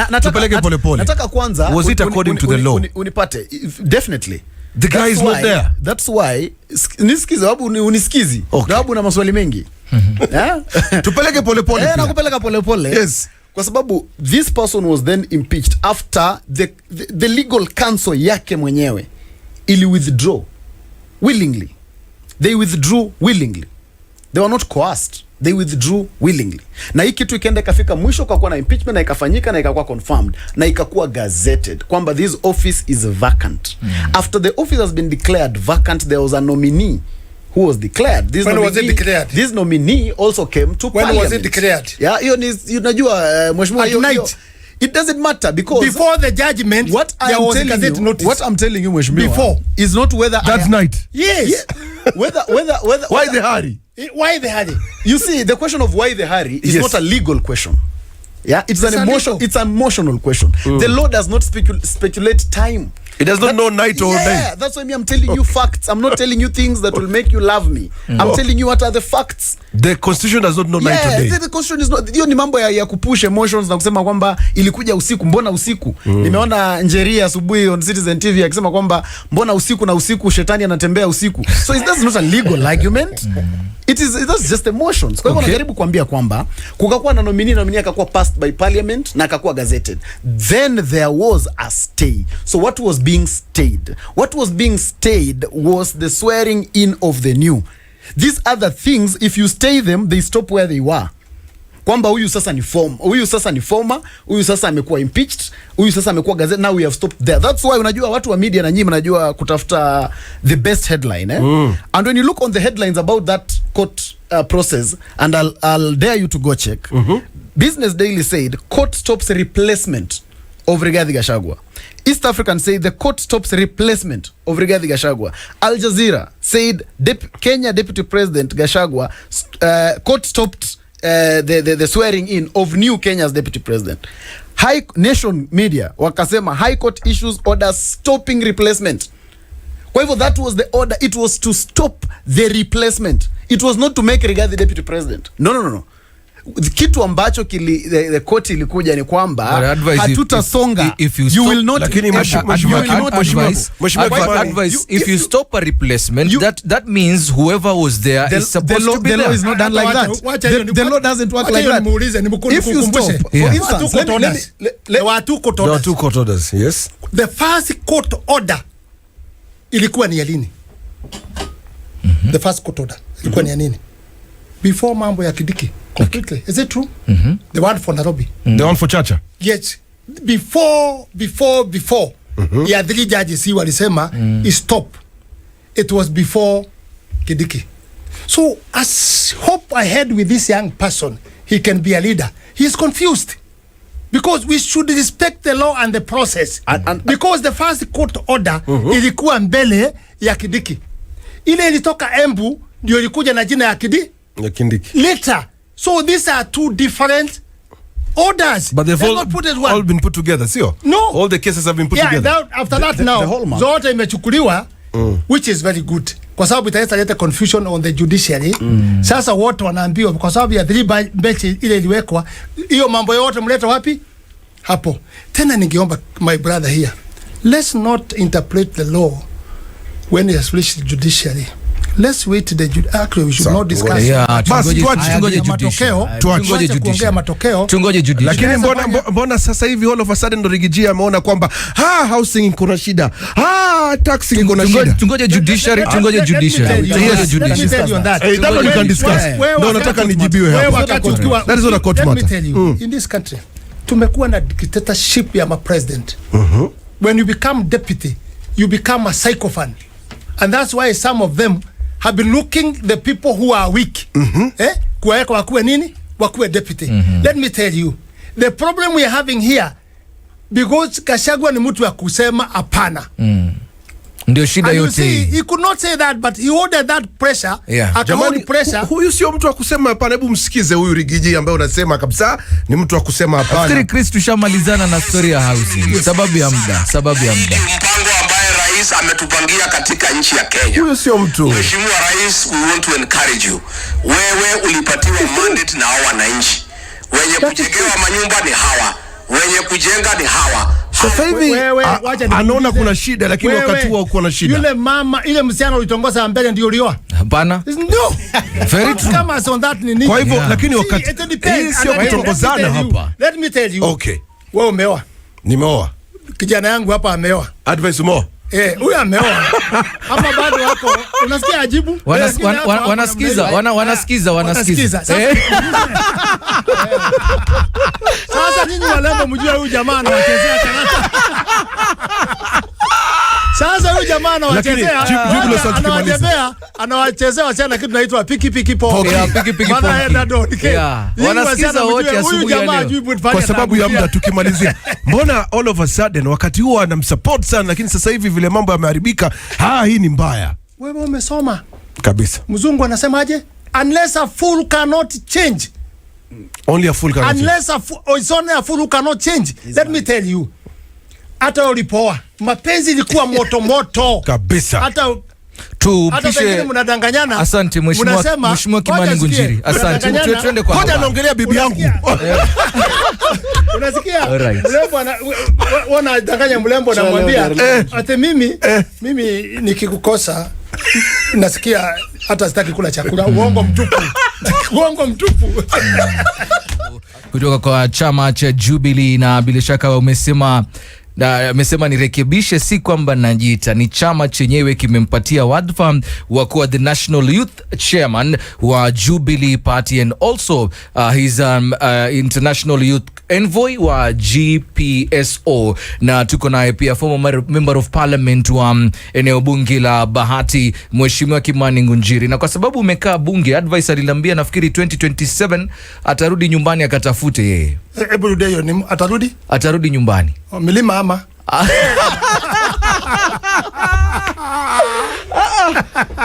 nataka kwanza was it according to the law? Unipate definitely the guy is not there. That's why nisikize sababu unisikizi sababu na maswali mengi. Tupeleke polepole. Na kupeleka polepole. Yes. Kwa sababu this person was then impeached after the legal counsel yake mwenyewe ili withdraw willingly. They withdrew willingly. They were not coerced. They withdrew willingly. Na hii kitu ikaenda ikafika mwisho kwa kuwa na impeachment na ikafanyika na ikakuwa confirmed na ikakuwa gazetted kwamba this office is vacant. After the office has been declared vacant, there was a nominee who was declared. When was it declared? This nominee also came to when parliament. Was it declared? Yeah, hiyo ni unajua mheshimiwa it doesn't matter because before the judgment what I'm telling you mheshimiwa before is not whether that night. Yes. Yeah. whether why the hurry? Why the hurry? You see, the question of why the hurry is not a legal question. Yeah, it's an emotional question. The law does not speculate time. It does not know night or day. Yeah, that's why I'm telling you facts. I'm not telling you things that will make you love me. I'm telling you what are the facts. The constitution does not know night or day. The constitution is not. Hiyo ni mambo ya kupush emotions na kusema kwamba ilikuja usiku, mbona usiku? Nimeona Njeri asubuhi on Citizen TV akisema kwamba mbona usiku na usiku shetani anatembea usiku. So that's not a legal argument. That's just emotions. Kwa hivyo najaribu kuambia kwamba kukakuwa na nominee akakuwa passed by parliament na akakuwa gazetted. Then there was a stay. So what was being stayed. What was being stayed was the swearing in of the new. These other things, if you stay them, they stop where they were. Kwamba huyu sasa ni former, huyu sasa amekuwa impeached, huyu sasa amekuwa gazette, now we have stopped there. That's why unajua watu wa media na nyinyi mnajua kutafuta the best headline, And when you look on the headlines about that court process, and I'll dare you to go check. Business Daily said court stops replacement of Rigathi Gachagua. East African said the court stops replacement of Rigathi Gachagua. Al Jazeera said Kenya Deputy President Gachagua court stopped the swearing in of new Kenya's Deputy President. High Nation Media wakasema High Court issues order stopping replacement. Kwa hivyo that was the order. It was to stop the replacement. It was not to make Rigathi Deputy President. No. Kitu ambacho the court ilikuja ni kwamba hatutasonga. You will not advise if you stop a replacement, that means whoever was there is supposed to be there. The law is not done like that. The law doesn't work like that. If you stop, for instance, there were two court orders. Yes. The first court order ilikuwa ni ya lini? The first court order ilikuwa ni ya nini? Before mambo ya Kidiki. Completely. Okay. Is it true? The one for Nairobi. The one for Chacha. Yes. Before. Yeah, three judges walisema stop. It was before Kidiki. So as hope ahead with this young person, he can be a leader. He is confused. Because we should respect the law and the process. Because the first court order ilikuwa mbele ya Kidiki. Ile ilitoka Embu ndio ilikuja na jina ya Kindiki. Later. So these are two different orders. But they've all been put together, see? No. All the cases have been put together. After that now, zote imechukuliwa, which is very good. Kwa sababu italeta confusion on the judiciary. Sasa wote wanaambiwa kwa sababu ya three bench ile iliwekwa, hiyo mambo yote mleta wapi? Hapo. Tena ningeomba my brother here, let's not interpret the law when it has reached the judiciary. Let's wait to the actually we should not discuss. Tungoje judiciary. Lakini mbona sasa hivi all of a sudden ndo Rigiji ameona kwamba housing kuna shida. Taxing kuna shida. Tungoje judiciary. Let me tell you on that. That one you can discuss. No, nataka nijibiwe hapo. That is not a court matter. Let me tell you, in this country tumekuwa na dictatorship ya president. When you become deputy, you become a psychophant. And that's why some of them have been looking the people who are weak. Kuweka wakuwe nini? Wakuwe deputy. Let me tell you, the problem we are having here, because Gachagua ni mtu wa kusema hapana. Ndio shida yote. See, he could not say that, but he ordered that pressure. Jamani, pressure. Huyu sio mtu wa kusema hapana. Hebu msikize huyu Rigiji ambaye unasema kabisa ni mtu wa kusema hapana. Nafikiri Chris tushamalizana na story ya housing. Sababu ya muda. Mpango ambaye rais ametupangia katika nchi ya Kenya. Huyu sio mtu. Mheshimiwa Rais, we want to encourage you. Wewe ulipatiwa mandate na hawa wananchi. Wenye kujengewa manyumba ni hawa. Wenye kujenga ni hawa. Sasa hivi anaona kuna shida, lakini wakati huo kuna shida. Yule mama, ile msichana ulitongoza mbele ndio ulioa. Hapana. No. Very true. Kama on that ni nini? Kwa hivyo lakini wakati hii sio kutongozana hapa. Let me tell you. Okay. Wewe umeoa. Nimeoa. Kijana yangu hapa ameoa. Advice mo. Huyu ameoa. Ama bado wako unasikia ajibu? Wanasikiza. Sasa nyinyi walembo mjue huyu jamaa anawachezea karata. Sasa huyu jamaa anawachezea wasichana kitu naitwa piki po. Wanasikiza wote asubuhi ya leo. Kwa sababu ya muda tukimalizia. Mbona all of a sudden wakati huo anamsupport sana, lakini sasa hivi vile mambo yameharibika, hii ni mbaya. Wewe umesoma kabisa. Mzungu anasemaje? Unless a fool cannot change. Only a fool cannot unless it's only a fool who cannot change. Let me tell you. Hata ulipoa mapenzi ilikuwa moto kabisa. Hata tupishe mnadanganyana. Asante mheshimiwa Kimani Ngunjiri. Asante. Tuende kwa hoja. Anaongelea bibi yangu. Unasikia? Mlembo wanadanganya mlembo na mwambia ate mimi nikikukosa nasikia hata sitaki kula chakula. Uongo mtupu. Kutoka kwa chama cha Jubilee, na bila shaka umesema Na amesema nirekebishe, si kwamba najiita, ni chama chenyewe kimempatia wadhifa wa kuwa the National Youth Chairman wa Jubilee Party and also he's International Youth Envoy wa GPSO, na tuko naye pia former member of parliament wa eneo bunge la Bahati, Mheshimiwa Kimani Ngunjiri. Na kwa sababu umekaa bunge, advice alilambia nafikiri 2027 atarudi nyumbani akatafute yeye. Hebu rudia hiyo, ni atarudi nyumbani. Milima ama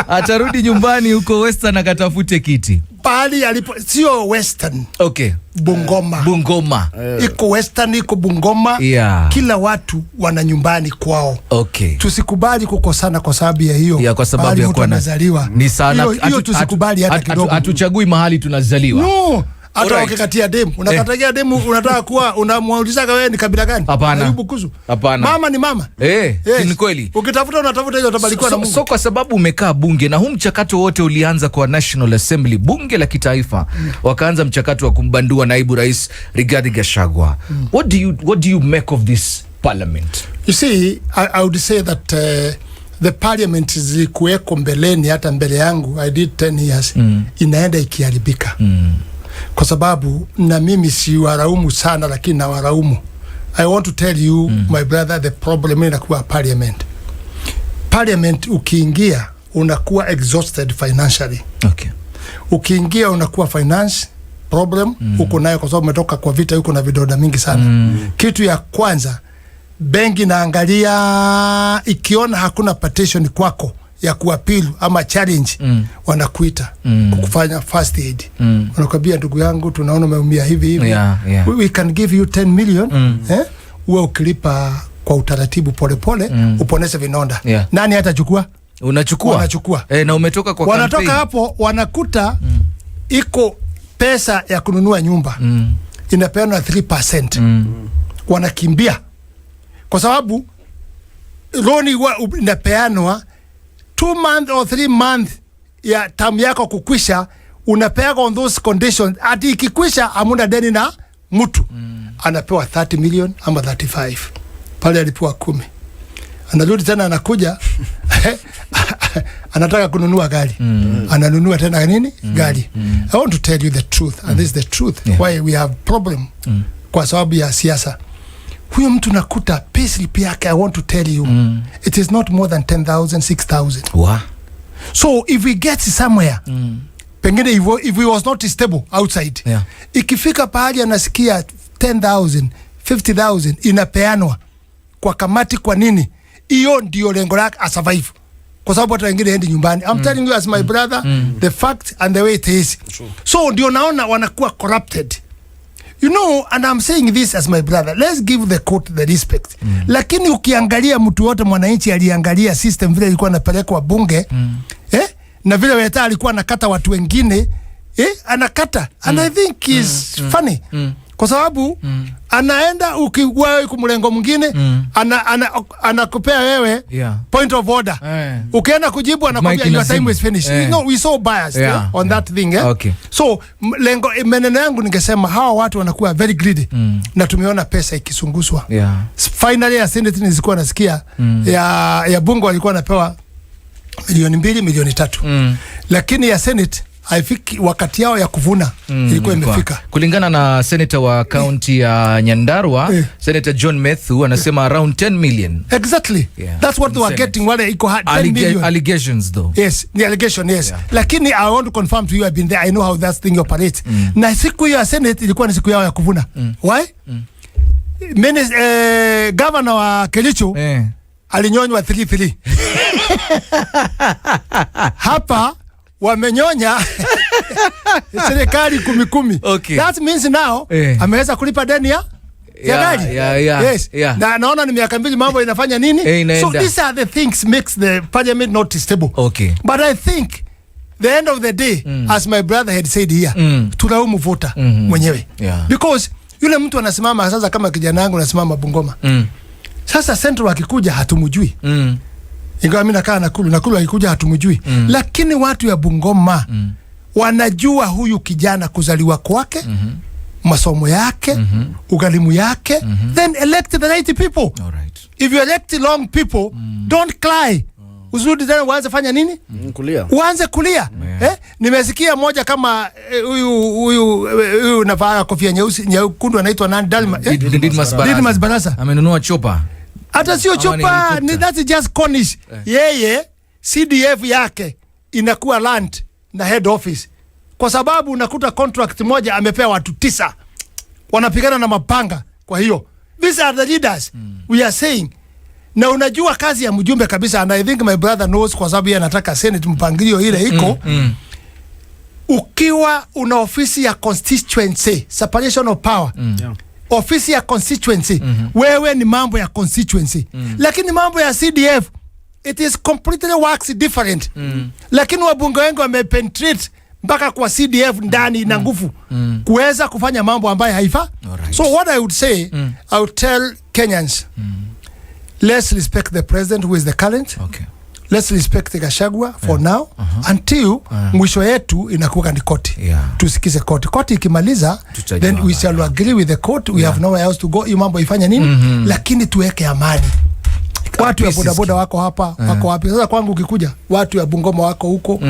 atarudi nyumbani huko Western akatafute kiti. Pahali alipo, sio Western. Okay. Bungoma. Iko Western, iko Bungoma. Yeah. Kila watu wana nyumbani kwao. Okay. Tusikubali kukosana kwa sababu ya hiyo. Yeah, kwa sababu ya kuwa nazaliwa. Ni sana. Hiyo tusikubali hata kidogo. Hatuchagui mahali tunazaliwa. No. Hata ukikatia demu, unakatagia demu, unataka kuwa unamuuliza wewe ni kabila gani? Hapana. Hapana. Mama ni mama. Ni kweli. Ukitafuta unatafuta hiyo, utabarikiwa na Mungu. So kwa sababu umekaa bunge na huu mchakato wote ulianza kwa National Assembly, bunge la kitaifa, wakaanza mchakato wa kumbandua naibu rais Rigathi Gachagua. What do you make of this parliament? You see, I would say that the parliament zilikuweko mbeleni, hata mbele yangu I did 10 years, inaenda ikiharibika. Kwa sababu na mimi si waraumu sana, lakini na waraumu. I want to tell you my brother, the problem inakuwa parliament ukiingia unakuwa exhausted financially. Okay. Ukiingia unakuwa finance problem uko nayo kwa sababu umetoka kwa vita, uko na vidonda mingi sana. Kitu ya kwanza, benki naangalia ikiona hakuna petition kwako ya kuapilu ama challenge, wanakuita kukufanya first aid. Wanakwambia ndugu yangu, tunaona umeumia hivi. We can give you 10 million. Uwe ukilipa kwa utaratibu pole uponese vinonda. Nani hatachukua? Wanachukua. Na umetoka kwa wanatoka campaign. Hapo wanakuta iko pesa ya kununua nyumba inapeana 3%. Wanakimbia kwa sababu loan inapeanwa 2 months or 3 months ya tamu yako kukwisha, unapewa on those conditions. Ati ikikwisha amuna deni na mtu anapewa 30 million ama 35. Pale alipewa 10. Anarudi tena anakuja anataka kununua gari. Ananunua tena nini? Gari. I want to tell you the truth, and this is the truth why we have problem kwa sababu ya siasa. Huyo mtu nakuta payslip yake, I want to tell you it is not more than 10,000, 6,000. Wow. So if we get somewhere pengine if we was not stable outside, ikifika pahali anasikia 10,000, 50,000 inapeanwa kwa kamati, kwa nini? Hiyo ndio lengo lake a survive, kwa sababu hata wengine endi nyumbani. I'm telling you as my brother the fact and the way it is. So ndio naona wanakuwa corrupted. You know, and I'm saying this as my brother, let's give the court the respect. Lakini ukiangalia mtu wote, mwananchi aliangalia system vile ilikuwa inapelekwa bunge, na vile Weta alikuwa anakata watu wengine, anakata, and I think is funny. Kwa sababu anaenda ukiwa kumlengo mwingine, anakupea wewe point of order. Ukienda kujibu anakuambia your time is finished. You know, we so biased on that thing. Okay. So meneno yangu ningesema hawa watu wanakuwa very greedy, na tumeona pesa ikisunguswa. Finally ya Senate nilikuwa nasikia ya bunge walikuwa napewa milioni 2, milioni 3. Lakini ya Senate haifiki wakati yao ya kuvuna, ilikuwa imefika. Kulingana na senator wa county ya Nyandarua, Senator John Methu anasema around 10 million. Exactly. That's what they were getting, wale iko 10 million. Allegations though. Yes, the allegation, yes. Lakini I want to confirm to you, I've been there, I know how that thing operates. Na siku hiyo ya Senate ilikuwa ni siku yao ya kuvuna. Why? Governor wa Kericho alinyonywa 3-3. Hapa wamenyonya serikali 10-10. Okay. That means now ameweza kulipa deni ya gari. Yes. Na naona ni miaka 2 mambo inafanya nini? So these are the things makes the parliament not stable. Okay. But I think the end of the day, as my brother had said here, tulaumu voter mwenyewe. Because yule mtu anasimama sasa, kama kijana wangu anasimama Bungoma. Sasa Central akikuja hatumujui. Ingawa mimi nakaa Nakuru akikuja hatumujui. Lakini watu ya Bungoma wanajua huyu kijana kuzaliwa kwake, masomo yake, ugalimu yake, then elect the right people. All right. If you elect the wrong people, don't cry. Uzuri tena uanze fanya nini? Kulia. Uanze kulia. Nimesikia moja kama huyu navaa kofia nyeusi nyekundu anaitwa nani? Didmas Barasa. Amenunua chopa. Hata sio chopa, that's just cornish. Yeye CDF yake inakuwa land na head office. Kwa sababu unakuta contract moja amepewa watu 9. Wanapigana na mapanga. Kwa hiyo these are the leaders we are saying. Na unajua kazi ya mjumbe kabisa, and I think my brother knows kwa sababu yeye anataka Senate mpangilio ile iko. Ukiwa una ofisi ya constituency, separation of power. Ofisi ya constituency, wewe ni mambo ya constituency. Lakini mambo ya CDF, it is completely works different. Lakini wabunge wengi wamepenetrate mpaka kwa CDF ndani na nguvu kuweza kufanya mambo ambayo haifa. So what I would say, I would tell Kenyans, let's respect the president who is the current. Okay. Let's respect Gachagua for now until mwisho yetu inakuwa ni koti. Tusikize koti. Koti ikimaliza, then we shall agree with the court. We have nowhere else to go. Hiyo mambo ifanya nini? Lakini tuweke amani. Watu ya bodaboda wako hapa, wako wapi? Sasa kwangu ukikuja, watu ya Bungoma wako huko,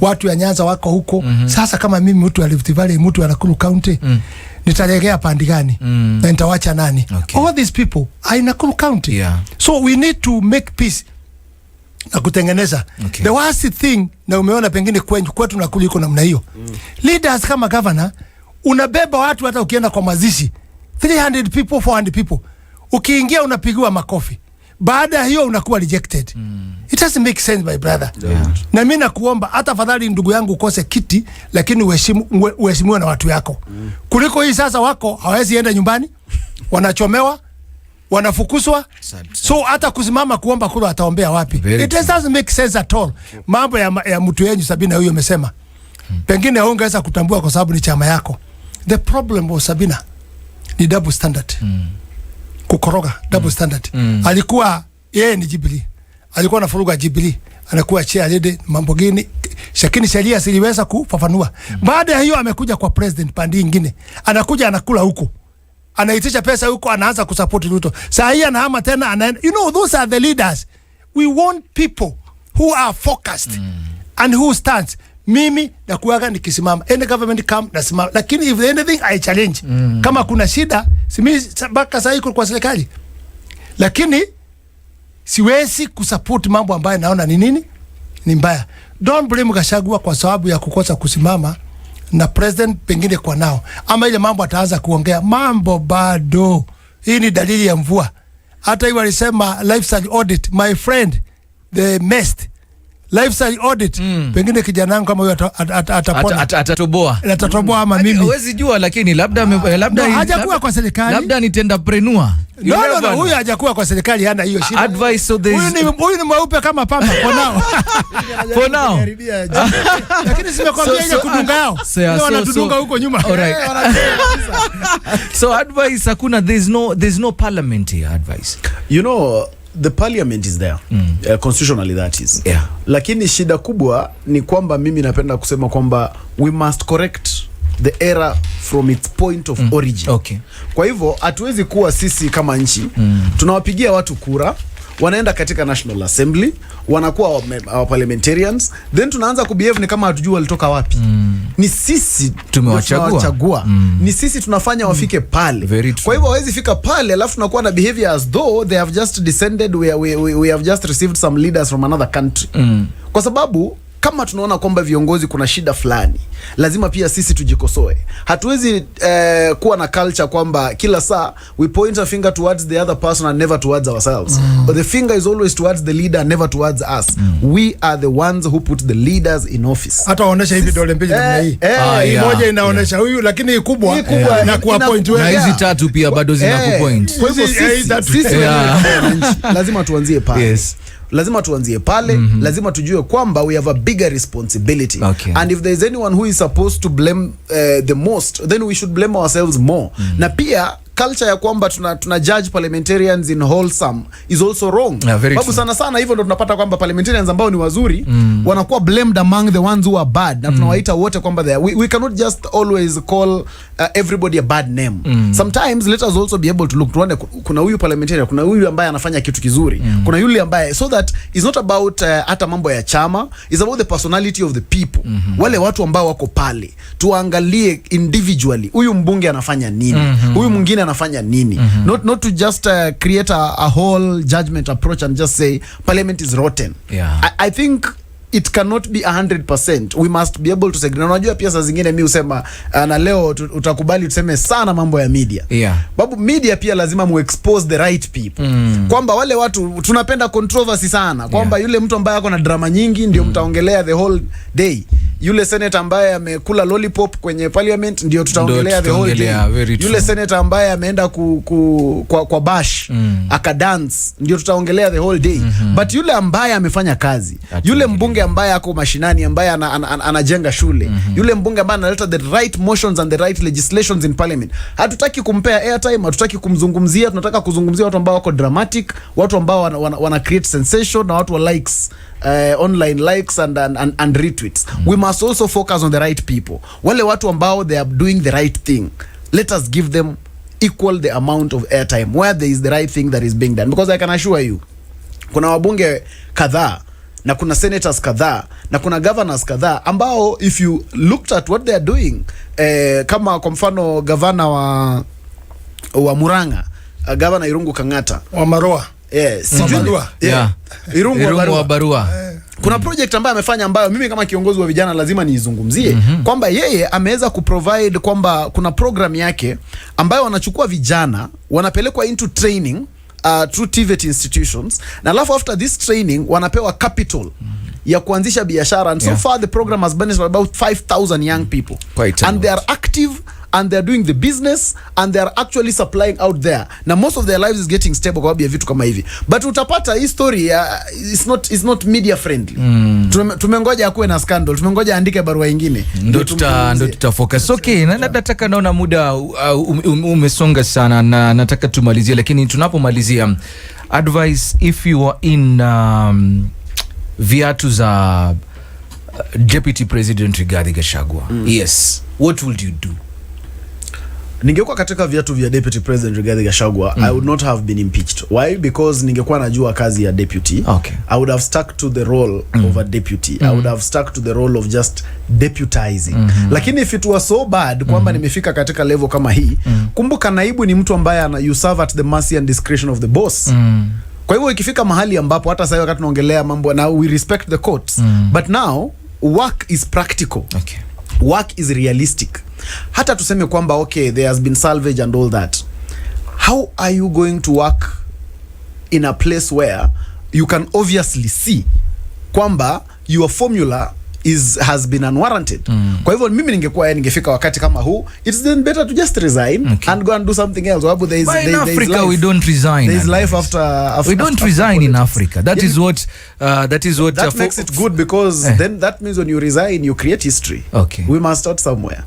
watu ya Nyanza wako huko. Sasa kama mimi mtu wa Rift Valley, mtu wa Nakuru County, nitalegea pandi gani? Na nitawacha nani? All these people are in Nakuru County. So we need to make peace na kutengeneza. The worst thing, na umeona pengine kwetu na kuliko namna hiyo. Leaders kama governor, unabeba watu hata ukienda kwa mazishi. 300 people, 400 people. Ukiingia unapigiwa makofi. Baada hiyo unakuwa rejected. It doesn't make sense, my brother. Na mimi nakuomba hata fadhali ndugu yangu ukose kiti, lakini uheshimiwe na watu yako. Kuliko hii sasa wako hawezi enda nyumbani, wanachomewa, wanafukuzwa. So hata kusimama kuomba kura ataombea wapi? It doesn't make sense at all. Mambo ya mtu yenyu Sabina huyo amesema. Pengine haungeweza kutambua kwa sababu ni chama yako. The problem was Sabina ni double standard. Kukoroga double standard. Alikuwa yeye ni Jubilee. Alikuwa anafuruga Jubilee. Anakuwa chair leader mambo gani? Shakini sheria siliweza kufafanua. Baada ya hiyo amekuja kwa president pandi nyingine. Anakuja anakula huko. Anaitisha pesa huko, anaanza kusupport Ruto. Saa hii anahama tena anaenda. You know, those are the leaders. We want people who are focused and who stands. Mimi na kuwaga nikisimama. Any government come na simama. Lakini if anything I challenge. Kama kuna shida, simi baka saa hii kwa serikali. Lakini siwezi kusupport mambo ambayo naona ni nini? Ni mbaya. Don't blame Gachagua kwa sababu ya kukosa kusimama na president pengine kwa nao. Ama ile mambo ataanza kuongea. Mambo bado. Hii ni dalili ya mvua. Hata hiyo alisema lifestyle audit. My friend, the mest. Lifestyle audit. Pengine kijana wangu kama huyo atapona. Atatoboa. Atatoboa ama mimi. Huwezi jua, lakini labda hajakuwa kwa serikali. Labda ni tendapreneur. No, huyu hajakuwa kwa serikali, hana hiyo shida. Advice, so huyu ni mweupe kama pamba for now. For now. Lakini simekwambia ile kudunga yao. Wanatudunga huko nyuma. Alright. So advice hakuna, there's no parliament here advice. You know, the parliament is there. Constitutionally that is. Lakini shida kubwa ni kwamba mimi napenda kusema kwamba we must correct the error from its point of origin. Kwa hivyo hatuwezi kuwa sisi kama nchi tunawapigia watu kura, wanaenda katika National Assembly, wanakuwa our parliamentarians, then tunaanza kubehave ni kama hatujui walitoka wapi. Ni sisi tumewachagua. Ni sisi tunafanya wafike pale. Kwa hivyo hawezi fika pale alafu tunakuwa na behavior as though they have just descended, we have just received some leaders from another country. Kwa sababu kama tunaona kwamba viongozi kuna shida fulani, lazima pia sisi tujikosoe. Hatuwezi kuwa na culture kwamba kila saa we point a finger towards the other person and never towards ourselves. But the finger is always towards the leader and never towards us. We are the ones who put the leaders in office. Hata waonesha hivi dole mbili namna hii. Moja inaonesha huyu, lakini kubwa na kuwa point wewe. Na hizi tatu pia bado zina kupoint. Kwa hivyo sisi lazima tuanzie pale. Lazima tuanzie pale. Lazima tujue kwamba we have a bigger responsibility. And if there is anyone who is supposed to blame the most, then we should blame ourselves more. Na pia culture ya kwamba tuna judge parliamentarians in wholesome is also wrong. Babu sana hivyo ndo tunapata kwamba parliamentarians ambao ni wazuri wanakuwa blamed among the ones who are bad, na tunawaita wote kwamba we cannot just always call everybody a bad name. Sometimes let us also be able to look, tuone kuna huyu parliamentarian, kuna huyu ambaye anafanya kitu kizuri, kuna yule ambaye, so that is not about hata mambo ya chama, is about the personality of the people. Wale watu ambao wako pale tuangalie individually, huyu mbunge anafanya nini, huyu mwingine anafanya nini, not to just create a whole judgment approach and just say parliament is rotten. I think it cannot be 100%. We must be able to say. Na unajua pia saa zingine mimi usema na leo utakubali tuseme sana mambo ya media. Babu, media pia lazima mu expose the right people. Kwamba wale watu tunapenda controversy sana. Kwamba yule mtu ambaye ako na drama nyingi ndio mtaongelea the whole day. Yule senator ambaye amekula lollipop kwenye parliament ndio tutaongelea the whole day. Yule senator ambaye ameenda kwa bash akadance ndio tutaongelea the whole day. But yule ambaye amefanya kazi, yule mbunge ambaye ako mashinani, ambaye anajenga shule, yule mbunge ambaye analeta the right motions and the right legislations in parliament, hatutaki kumpea airtime, hatutaki kumzungumzia. Tunataka kuzungumzia watu ambao wako dramatic, watu ambao wana create sensation, na watu wa likes, online likes and retweets. We must also focus on the right people. Wale watu ambao they are doing the right thing, let us give them equal the amount of airtime where there is the right thing that is being done, because I can assure you kuna wabunge kadhaa na kuna senators kadhaa na kuna governors kadhaa ambao if you looked at what they are doing, kama kwa mfano governor wa Murang'a, governor Irungu Kang'ata wa Maroa, Irungu wa Barua. Kuna project ambayo amefanya ambayo mimi kama kiongozi wa vijana lazima niizungumzie, kwamba yeye ameweza kuprovide kwamba kuna program yake ambayo wanachukua vijana wanapelekwa into training through TVET institutions, na alafu after this training wanapewa capital ya kuanzisha biashara, and so far the program has benefited about 5,000 young people, and they are active and they are doing the business and they are actually supplying out there, na most of their lives is getting stable kwa sababu ya vitu kama hivi. But utapata hii story is not media friendly. Tumengoja akuwe na scandal, tumengoja andike barua nyingine ndio tutafocus. Okay, na nataka naona muda umesonga sana na nataka tumalizie, lakini tunapomalizia, advice if you are in viatu za Deputy President Rigathi Gachagua, yes, what would you do? Ningekuwa katika viatu vya Deputy President Rigathi Gachagua, I would not have been impeached. Why? Because ningekuwa najua kazi ya deputy. I would have stuck to the role of a deputy. I would have stuck to the role of just deputizing. Lakini if it was so bad kwamba nimefika katika level kama hii, kumbuka naibu ni mtu ambaye you serve at the mercy and discretion of the boss. Kwa hivyo ikifika mahali ambapo hata sasa wakati tunaongelea mambo, now we respect the courts, but now work is practical. Work is realistic. Hata tuseme kwamba okay, there has been salvage and all that, how are you going to work in a place where you can obviously see kwamba your formula has been unwarranted? Kwa hivyo mimi ningefika wakati kama huu, it's then better to just resign and go and do something else. In Africa we don't resign. There is life after we don't resign in Africa. That is what that makes it good, because then that means when you resign you create history. We must start somewhere.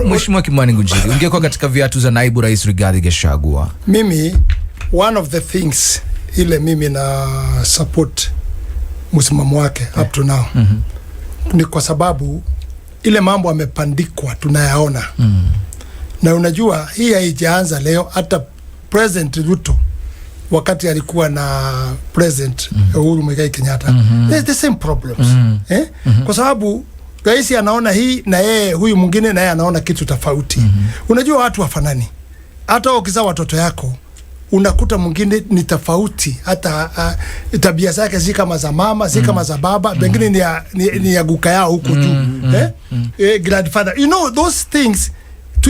Mheshimiwa Kimani Ngunjiri, ungekuwa katika viatu za naibu rais Rigathi Gachagua, mimi one of the things ile mimi na support msimamo wake up to now ni kwa sababu ile mambo amepandikwa tunayaona. Na unajua hii haijaanza leo, hata President Ruto wakati alikuwa na President Uhuru Muigai Kenyatta, there's the same problems. Kwa sababu rais anaona hii na yeye huyu mwingine na yeye anaona kitu tofauti. Unajua watu wafanani. Hata ukizaa watoto yako unakuta mwingine ni tofauti, hata tabia zake si kama za mama, si kama za baba, pengine ni ya guka yao huko juu. Grandfather, you know those things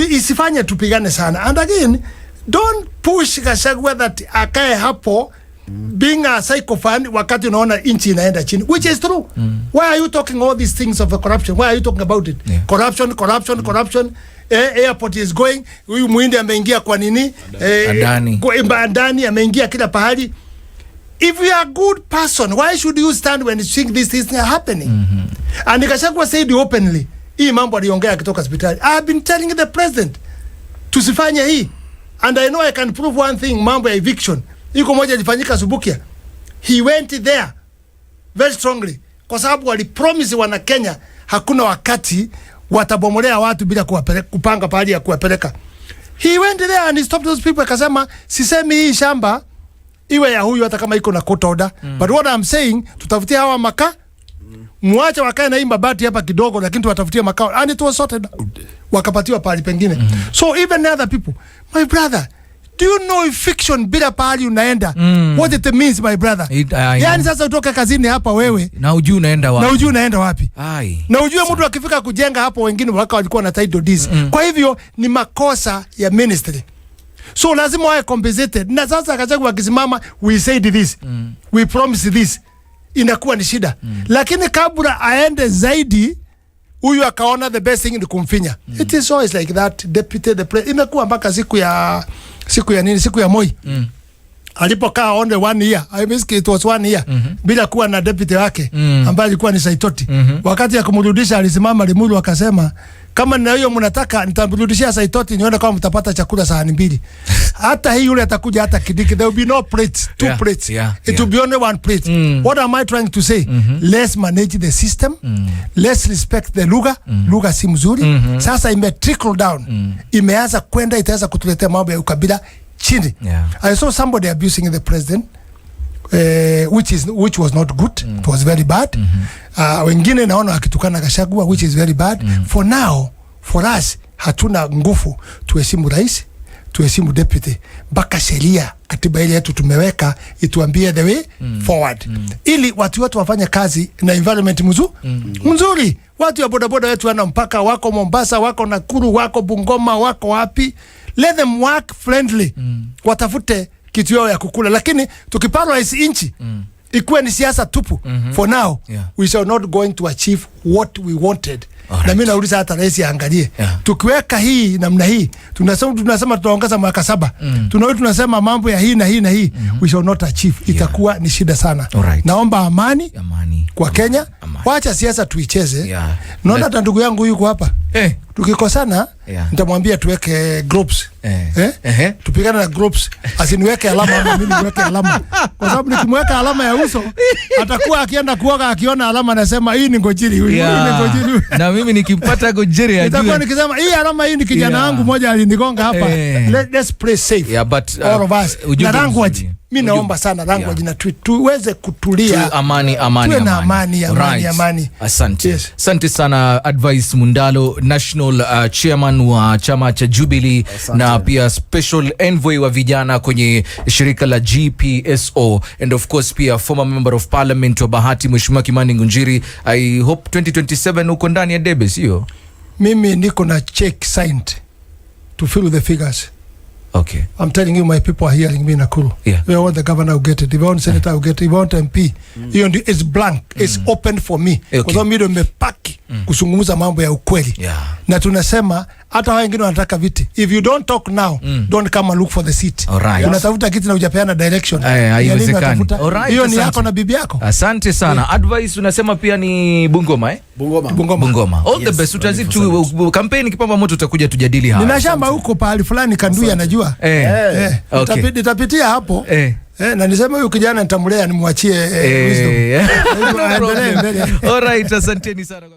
isifanye tupigane sana. And again, don't push Gachagua that akae hapo being a psychophant wakati unaona inchi inaenda chini, which is true. Why are you talking all these things of the corruption? Why are you talking about it? Corruption. Airport is going, huyu muhindi ameingia kwa nini? Ndani ameingia kila pahali. If you are a good person, why should you stand when you think these things are happening? And Gachagua said openly, hii mambo aliongea kutoka hospitali, I have been telling the president, tusifanye hii. And I know I can prove one thing, mambo ya eviction. Iko moja ilifanyika Subukia. He went there very strongly kwa sababu walipromise wana Kenya hakuna wakati watabomolea watu bila kupanga pahali ya kuwapeleka. He went there and he stopped those people, akasema sisemi hii shamba iwe ya huyu hata kama iko na court order. But what I'm saying, tutafutia hawa makaa, muache wakae na hii mabati hapa kidogo, lakini tuwatafutie makao. And it was sorted out. Wakapatiwa pahali pengine. So even other people, my brother, do you know if fiction bila pahali unaenda what it means, my brother? Yani sasa utoke kazini hapa wewe na ujue unaenda wapi. Na ujue unaenda wapi. Na ujue mtu akifika kujenga hapo wengine waka walikuwa na title deeds. Kwa hivyo ni makosa ya ministry. So lazima wawe compensated. Na sasa Gachagua akisimama, we said this. We promised this. Inakuwa ni shida. Lakini kabla aende zaidi, huyu akaona the best thing ni kumfinya. It is always like that. Deputy the president. Imekuwa mpaka siku ya Moi. Alipokaa only 1 year. I mean it was 1 year. Bila kuwa na deputy wake ambaye alikuwa ni Saitoti. Wakati ya kumrudisha alisimama Limuru akasema, kama na hiyo mnataka nitamrudishia Saitoti nione kama mtapata chakula sahani 2. Hata hii yule atakuja hata kidiki, there will be no plates, 2 plates. It will be only 1 plate. What am I trying to say? Let's manage the system. Let's respect the lugha. Lugha si mzuri. Sasa ime trickle down. Imeanza kwenda, itaanza kutuletea mambo ya ukabila chini. I saw somebody abusing the president. Which was not good. It was very bad. Wengine naona wakitukana Gachagua, which is very bad. For now, for us, hatuna nguvu tuheshimu rais, tuheshimu deputy, mpaka sheria katiba ile yetu tumeweka ituambie the way forward. Ili watu wote wafanye kazi na environment mzuri. Watu wa bodaboda wetu wana mpaka wako Mombasa, wako Nakuru, wako Bungoma, wako wapi. Let them work friendly. Watafute kitu yao ya kukula, lakini tukiparalyze inchi ikuwe ni siasa tupu. For now we shall not going to achieve what we wanted. Na mimi nauliza hata rais aangalie. Tukiweka hii namna hii, tunasema tutaongeza mwaka 7. Tunasema mambo ya hii na hii na hii. We shall not achieve. Itakuwa ni shida sana. Naomba amani kwa Kenya. Wacha siasa tuicheze. Naona hata ndugu yangu yuko hapa. Tukikosana nitamwambia tuweke groups. Tupigane na groups. Asiniweke alama ama mimi niweke alama. Kwa sababu nikimweka alama ya uso atakuwa akienda kuoga akiona alama anasema hii ni Ngunjiri huyu. Na mimi nikimpata Ngunjiri ajue. Itakuwa nikisema hii alama hii ni kijana wangu mmoja alinigonga hapa. Let's play safe. But all of us. Na language. Mimi naomba sana language na tuweze kutulia. Amani. Asante. Asante sana Advice Mundalo, National Chairman wa chama cha Jubilee. Na pia Special Envoy wa vijana kwenye shirika la GPSO, and of course pia former member of parliament wa Bahati, Mheshimiwa Kimani Ngunjiri. I hope 2027 uko ndani ya debe, sio? Mimi niko na check signed to fill the figures. Okay. I'm telling you, my people are hearing me in Nakuru. If I want the governor, I'll get it. If I want senator, I'll get it. If I want MP, it's blank. It's open for me. Kwa sababu mimi ndo nimepaki kuzungumza mambo ya ukweli. Na tunasema hata wao wengine wanataka viti. If you don't talk now, don't come and look for the seat. Unatafuta kiti na hujapeana direction. Haiwezekani. Hiyo ni yako na bibi yako. Asante sana. Advice unasema pia ni Bungoma, Bungoma. All the best. Utazidi tu campaign kipamba moto, utakuja tujadili hapa. Nina shamba huko pahali fulani Kanduya najua. Nitapitia hapo. Na nisema huyu kijana nitamlea nimwachie wisdom. All right, asanteni sana.